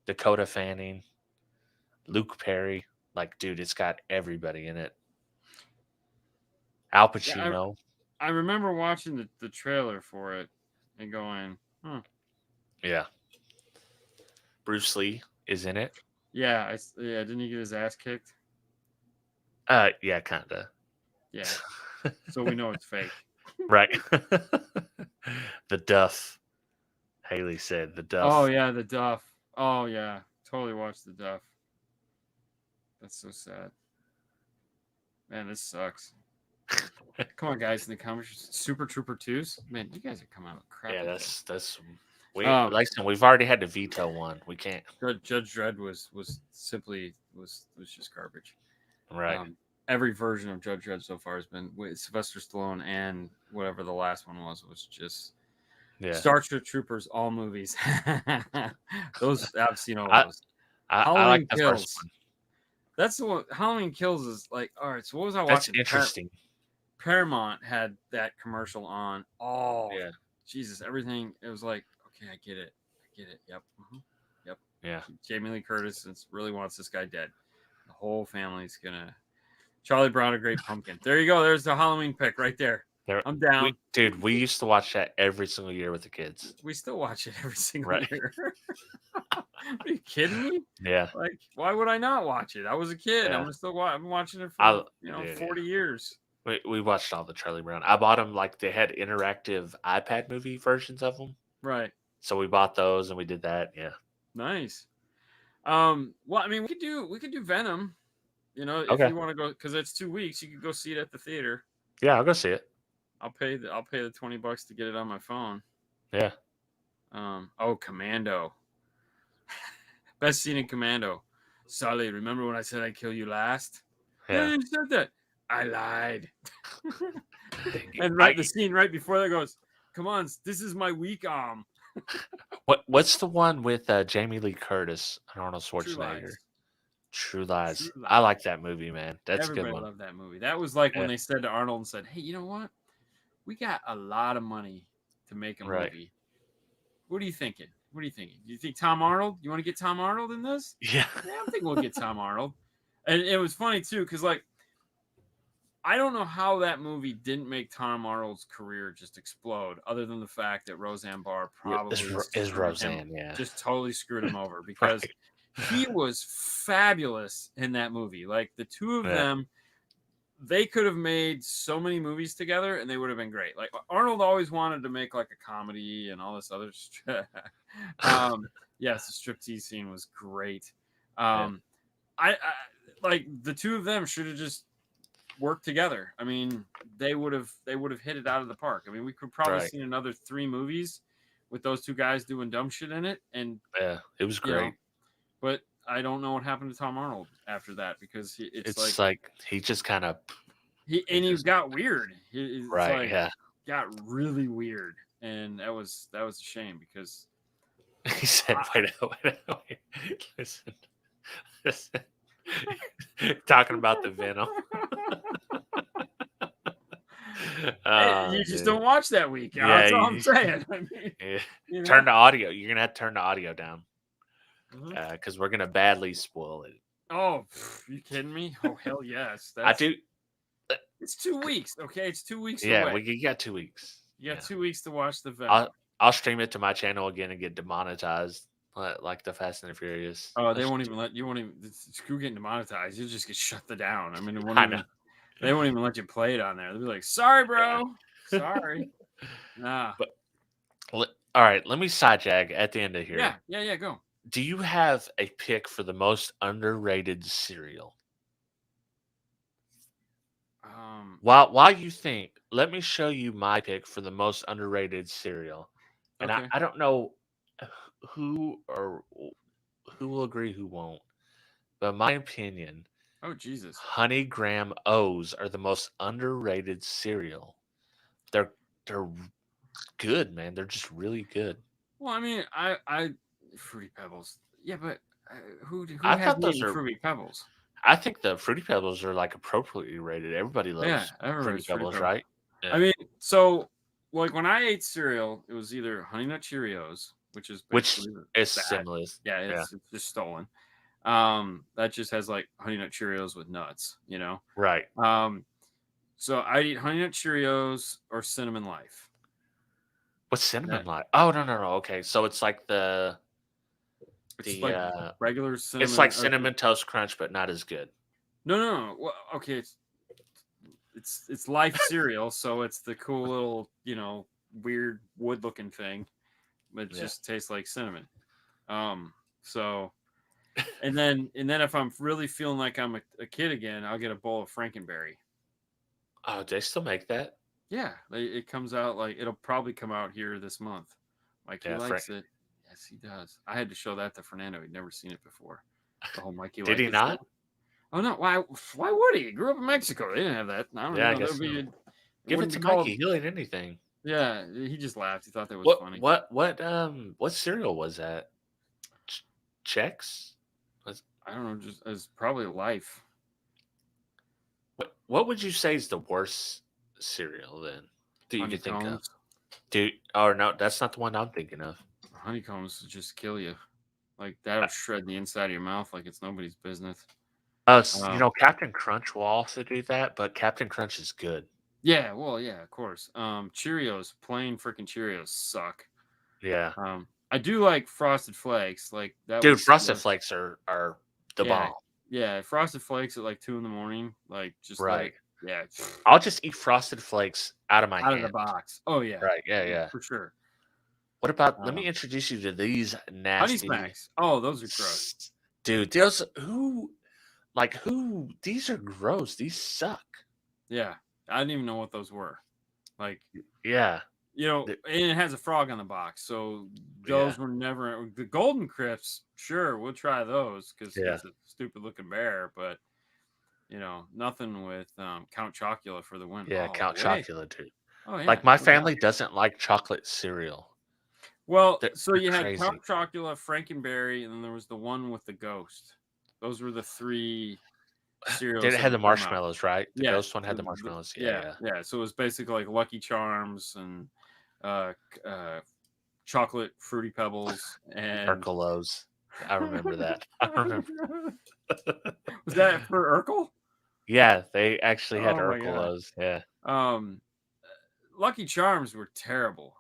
Dakota Fanning, Luke Perry. Like, dude, it's got everybody in it. Al Pacino. I remember watching the trailer for it and going, Yeah. Bruce Lee is in it. yeah, didn't he get his ass kicked? Yeah, kinda. Yeah. So we know it's fake. Right. The Duff. Haley said the Duff. Oh yeah, the Duff. Oh yeah, totally watched the Duff. That's so sad. Man, this sucks. Come on, guys, in the comments. Super Trooper 2s. Man, you guys are coming out with crap. Yeah, that's we Um, like I said, we've already had to veto one. We can't. Judge Dredd was just garbage. Right. Every version of Judge Dredd so far has been with Sylvester Stallone, and whatever the last one was just Starship Troopers, all movies. Those I've seen all those. I like the first one. That's the one. Halloween Kills is like, all right. So what was I That's watching? interesting. Paramount had that commercial on. Oh, yeah. Jesus! Everything. It was like, okay, I get it. Yep. Yep. Yeah. Jamie Lee Curtis really wants this guy dead. The whole family's gonna. Charlie Brown, a Great Pumpkin. There you go. There's the Halloween pick right there. I'm down. We used to watch that every single year with the kids. We still watch it every single year. Are you kidding me? Yeah. Like, why would I not watch it? I was a kid. Yeah. I'm watching it for 40 years. We watched all the Charlie Brown. I bought them like they had interactive iPad movie versions of them. Right. So we bought those and we did that. Yeah. Nice. Well, I mean, we could do Venom. If you want to go, because it's 2 weeks, you could go see it at the theater. Yeah, I'll go see it. I'll pay the $20 to get it on my phone. Yeah. Commando. Best scene in Commando. Sully, remember when I said I'd kill you last? Yeah, Yeah. you said that. I lied. And I, the scene right before that goes, come on, this is my weak arm. what's the one with Jamie Lee Curtis and Arnold True Schwarzenegger? Lies. True Lies. True I Lies. like that movie, man. That's a good Everybody one. loved that movie. That was like when Yeah. they said to Arnold and said, hey, you know what? We got a lot of money to make a Right. movie. What are you thinking? What are you thinking? Do you think Tom Arnold? You want to get Tom Arnold in this? Yeah. Yeah, I think we'll get Tom Arnold. And it was funny too, because like I don't know how that movie didn't make Tom Arnold's career just explode, other than the fact that Roseanne Barr probably Is Roseanne, yeah. just totally screwed him over because Right. he was fabulous in that movie. Like the two of Yeah. them, they could have made so many movies together and they would have been great. Like Arnold always wanted to make like a comedy and all this other stuff. Yes, the striptease scene was great. I like the two of them should have just worked together. I mean, they would have hit it out of the park. I mean, we could probably Right. seen another 3 movies with those two guys doing dumb shit in it, and Yeah, it was you know, great. but I don't know what happened to Tom Arnold after that because It's like he just kind of he got weird. It's right. like, Yeah. got really weird, and that was a shame because He said, "Wait, listen." Talking about the Venom. You just don't watch that week. Yeah, That's all I'm saying. I mean, yeah. you know? Turn the audio. You're gonna have to turn the audio down Mhm. because we're gonna badly spoil it. Oh, you kidding me? Oh, hell yes. I do. It's 2 weeks, okay? It's 2 weeks Yeah, away. you got 2 weeks. You got 2 weeks to watch the Venom. I'll stream it to my channel again and get demonetized, like the Fast and the Furious. Oh, they won't even let you. Won't even screw getting demonetized. You'll just get shut down. I mean, it won't I even. know. They won't even let you play it on there. They'll be like, "Sorry, bro. Sorry." Nah. But all right, let me sidejag at the end of here. Yeah. Go. Do you have a pick for the most underrated cereal? While you think, let me show you my pick for the most underrated cereal. And Okay. I don't know who will agree, who won't. But in my opinion, Oh Jesus. Honey Graham O's are the most underrated cereal. They're good, man. They're just really good. Well, I mean, I Fruity Pebbles. Yeah, but who I has thought those eaten are. Fruity Pebbles? I think the Fruity Pebbles are like appropriately rated. Everybody loves Yeah, everybody Fruity loves Fruity Pebbles, Pebbles. right? Yeah. I mean, so like when I ate cereal, it was either Honey Nut Cheerios, which is is bad. similar. Yeah, it's just stolen. That just has like Honey Nut Cheerios with nuts, you know. Right. So I'd eat Honey Nut Cheerios or Cinnamon Life. What's cinnamon like? Oh no. Okay, so it's like It's like regular cinnamon. It's like cinnamon toast crunch, but not as good. No. Well, okay, it's Life cereal, so it's the cool little, weird wood looking thing, but it just tastes like cinnamon. So, and then if I'm really feeling like I'm a kid again, I'll get a bowl of Frankenberry. Oh, they still make that? Yeah, it comes out it'll probably come out here this month. Mikey likes it. Yes, he does. I had to show that to Fernando. He'd never seen it before. The whole Mikey Did he not? Stuff. Oh no! Why would he? He grew up in Mexico. They didn't have that. I don't know. I guess so. Give it to Mikey. He'll eat anything. Yeah, he just laughed. He thought that was funny. What cereal was that? Chex? I don't know. Just as probably Life. What would you say is the worst cereal then? Do you think of? No, that's not the one I'm thinking of. Honeycombs just kill you. Like that'll shred the inside of your mouth like it's nobody's business. Captain Crunch will also do that, but Captain Crunch is good. Yeah, well, yeah, of course. Cheerios, plain freaking Cheerios suck. Yeah. I do like Frosted Flakes. Like that. Dude, Frosted Flakes are the bomb. Yeah, Frosted Flakes at like 2 a.m, like just right. Yeah. I'll just eat Frosted Flakes out of my hand. Out of the box. Oh yeah. Right. Yeah. For sure. What about? Let me introduce you to these nasty Honey Smacks. Oh, those are gross. Dude, these are gross. These suck. Yeah. I didn't even know what those were. Like, Yeah. and it has a frog on the box, so Yeah. those were never the Golden Crisps. Sure, we'll try those because Yeah. it's a stupid looking bear, but nothing with Count Chocula for the win Yeah. all Count the way. Chocula too. Oh yeah, Like my no doubt. family doesn't like chocolate cereal. Well, They're, so they're you had Count crazy. Chocula, Frankenberry, and then there was the one with the ghost. Those were the three Did cereals it that had the would come out. marshmallows, right? The Yeah, ghost one had the marshmallows. Yeah, yeah, yeah. yeah. So it was basically like Lucky Charms and uh, chocolate Fruity Pebbles and Urkelos. I remember that. I remember. was that for Urkel? Yeah, they actually had Oh my god. Urkelos. Yeah, Um, Lucky Charms were terrible.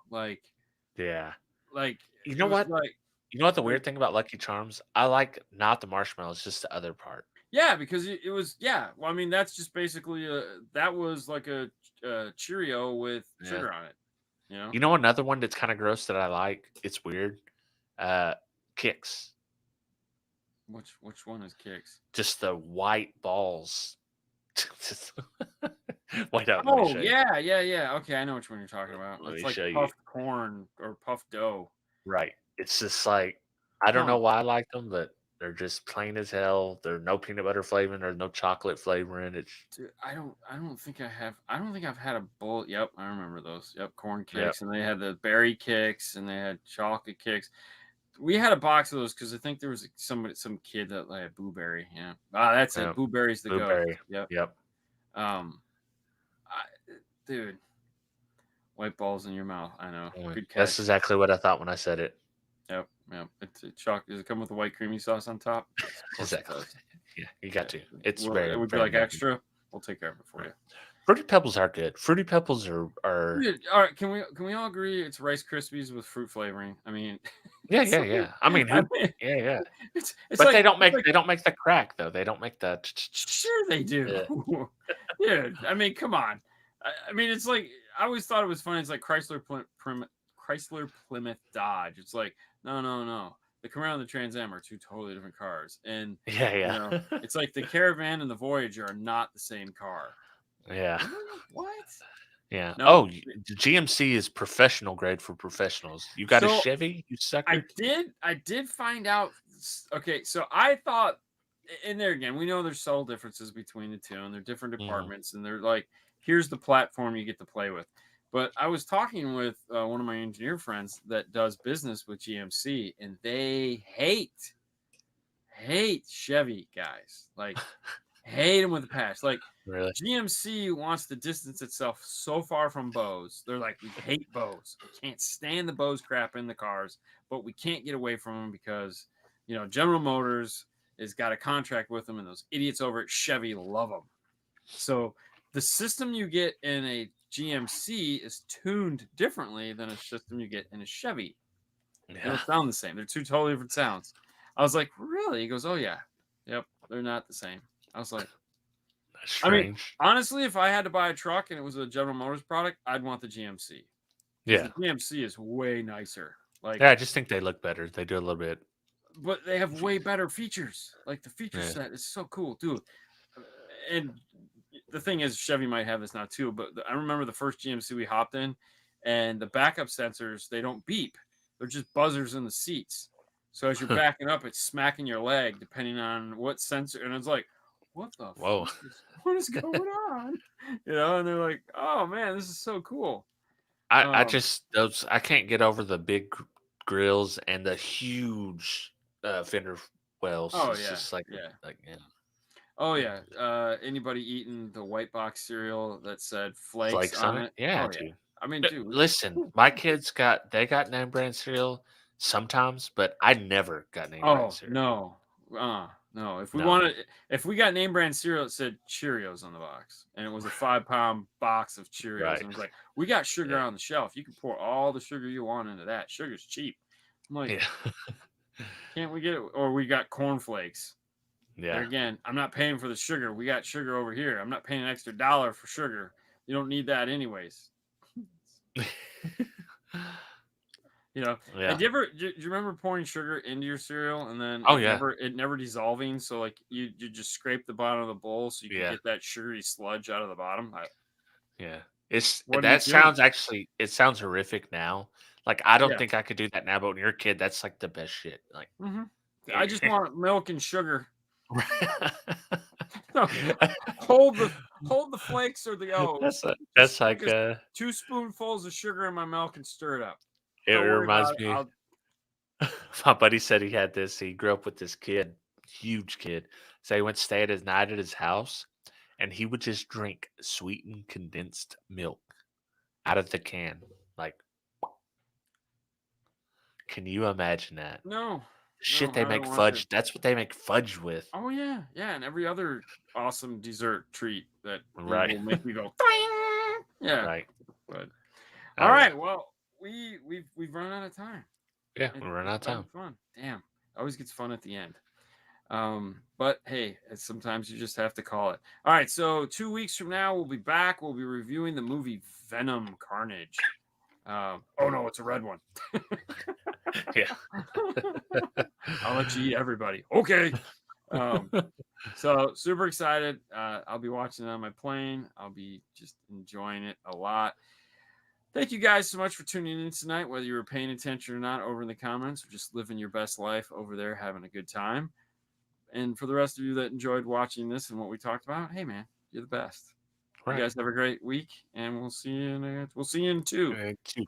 yeah. Like You it know was what? You know what the weird thing about Lucky Charms? I like not the marshmallows, just the other part. yeah, because it was Well, I mean, that's just basically that was like a Cheerio with Yeah. sugar on it. You know, You know another one that's kind of gross that I like? It's weird. Uh, Kicks. which one is Kicks? Just the white balls. Just- Wait up, let me Oh show you. yeah, yeah, yeah. Okay, I know which one you're talking about. Let It's me like show you. puffed corn or puffed dough. Right. It's just like I don't Huh. know why I like them, but they're just plain as hell. There's no peanut butter flavoring. There's no chocolate flavoring. It's Dude, I don't think I have. I don't think I've had a bowl. Yep, I remember those. Yep, corn yeah, kicks, and they had the berry kicks, and they had chocolate kicks. We had a box of those because I think there was some kid that like blueberry. Yeah, that's yeah. it. Blueberry's the ghost. Blueberry. Yep. Yep. Um, dude, white balls in your mouth. I know. Good That's catch. exactly what I thought when I said it. Yep. Yep. It's a chocolate. Does it come with a white creamy sauce on top? Yes, of course it Exactly. does. Yeah, you got Yeah. to. It's Well, very, it would be very like yummy. extra. We'll take care of it for you. Fruity Pebbles are good. Fruity Pebbles are Dude, all right, can we all agree it's Rice Krispies with fruit flavoring? I mean, yeah, it's yeah, like, yeah. I mean, I who? mean, Yeah, yeah. it's But like it's like they don't make the crack though. They don't make the. sure they do, Yeah. dude. I mean, come on. I mean, it's like I always thought it was funny. It's like Chrysler Plymouth Dodge. It's like no, no, no. The Camaro and the Trans Am are two totally different cars, and Yeah, yeah. it's like the Caravan and the Voyager are not the same car. Yeah. What? Yeah. No. Oh, the GMC is professional grade for professionals. You got a So Chevy, you sucker? I did find out. Okay, so I thought, and there again, we know there's subtle differences between the two, and they're different Mhm. departments, and they're like, here's the platform you get to play with. But I was talking with one of my engineer friends that does business with GMC, and they hate Chevy guys, like hate them with a passion. Like Really? GMC wants to distance itself so far from Bose. They're like, we hate Bose. We can't stand the Bose crap in the cars, but we can't get away from them because, General Motors has got a contract with them, and those idiots over at Chevy love them. So the system you get in a GMC is tuned differently than a system you get in a Chevy. They Yeah. don't sound the same. They're two totally different sounds. I was like, really? He goes, oh, yeah. Yep. They're not the same. I was like, That's I mean, strange. honestly, if I had to buy a truck and it was a General Motors product, I'd want the GMC because Yeah. the GMC is way nicer. Like, Yeah, I just think they look better. They do a little bit. but they have way better features. Like the feature Yeah. set is so cool, dude. And the thing is, Chevy might have this now too. But I remember the first GMC we hopped in, and the backup sensors, they don't beep; they're just buzzers in the seats. So as you're backing up, it's smacking your leg depending on what sensor. And it's like, what the Whoa. what is going on? And they're like, oh man, this is so cool. I Um, just those I can't get over the big grills and the huge fender wells. oh It's yeah, just like yeah. yeah. Oh yeah. Anybody eating the white box cereal that said flakes Flakes on on it? it? Yeah, Oh yeah. dude. I mean, dude. Listen, my kids got name brand cereal sometimes, but I never got name brand Oh cereal. no. No. No. If we got name brand cereal, it said Cheerios on the box, and it was a 5-pound box of Cheerios, and Right. it was like, we got sugar Yeah. on the shelf. You can pour all the sugar you want into that. Sugar's cheap. I'm like, Yeah. can't we get it? Or we got cornflakes. There Yeah. again, I'm not paying for the sugar. We got sugar over here. I'm not paying an extra dollar for sugar. You don't need that anyways. And Yeah. do you remember pouring sugar into your cereal and then Oh, yeah. it never dissolving? So like you just scrape the bottom of the bowl so you can Yeah. get that sugary sludge out of the bottom. Yeah. What do you That think? sounds actually it sounds horrific now. Like, I don't Yeah. think I could do that now, but when you're a kid, that's, like, the best shit. Like, Hmm. I just eh want milk and sugar. No, Right. hold the hold the flakes or the O's. Just That's stick like, a 2 spoonfuls of sugar in my milk and stir it up. it Don't worry reminds about it. me I'll my buddy said he grew up with this kid, huge kid. So he went to stay at his night at his house, and he would just drink sweetened condensed milk out of the can. Like, can you imagine that? no, Shit, no, they I make don't want to. fudge. That's what they make fudge with. Oh yeah, yeah, and every other awesome dessert treat that Right. will make me go. "Ding!" Yeah, Right. but all Oh, yeah. right. Well, we've run out of time. Yeah, It, we run out it's of been time. fun. Damn, always gets fun at the end. But hey, sometimes you just have to call it. All right, so 2 weeks from now we'll be back. We'll be reviewing the movie Venom Carnage. Oh no, it's a red one. Yeah. I'll let you eat everybody. Okay. Um, so super excited. I'll be watching it on my plane. I'll be just enjoying it a lot. Thank you guys so much for tuning in tonight, whether you were paying attention or not over in the comments or just living your best life over there, having a good time. And for the rest of you that enjoyed watching this and what we talked about, hey man, you're the best. You Right. guys have a great week, and we'll see you in two. Cute.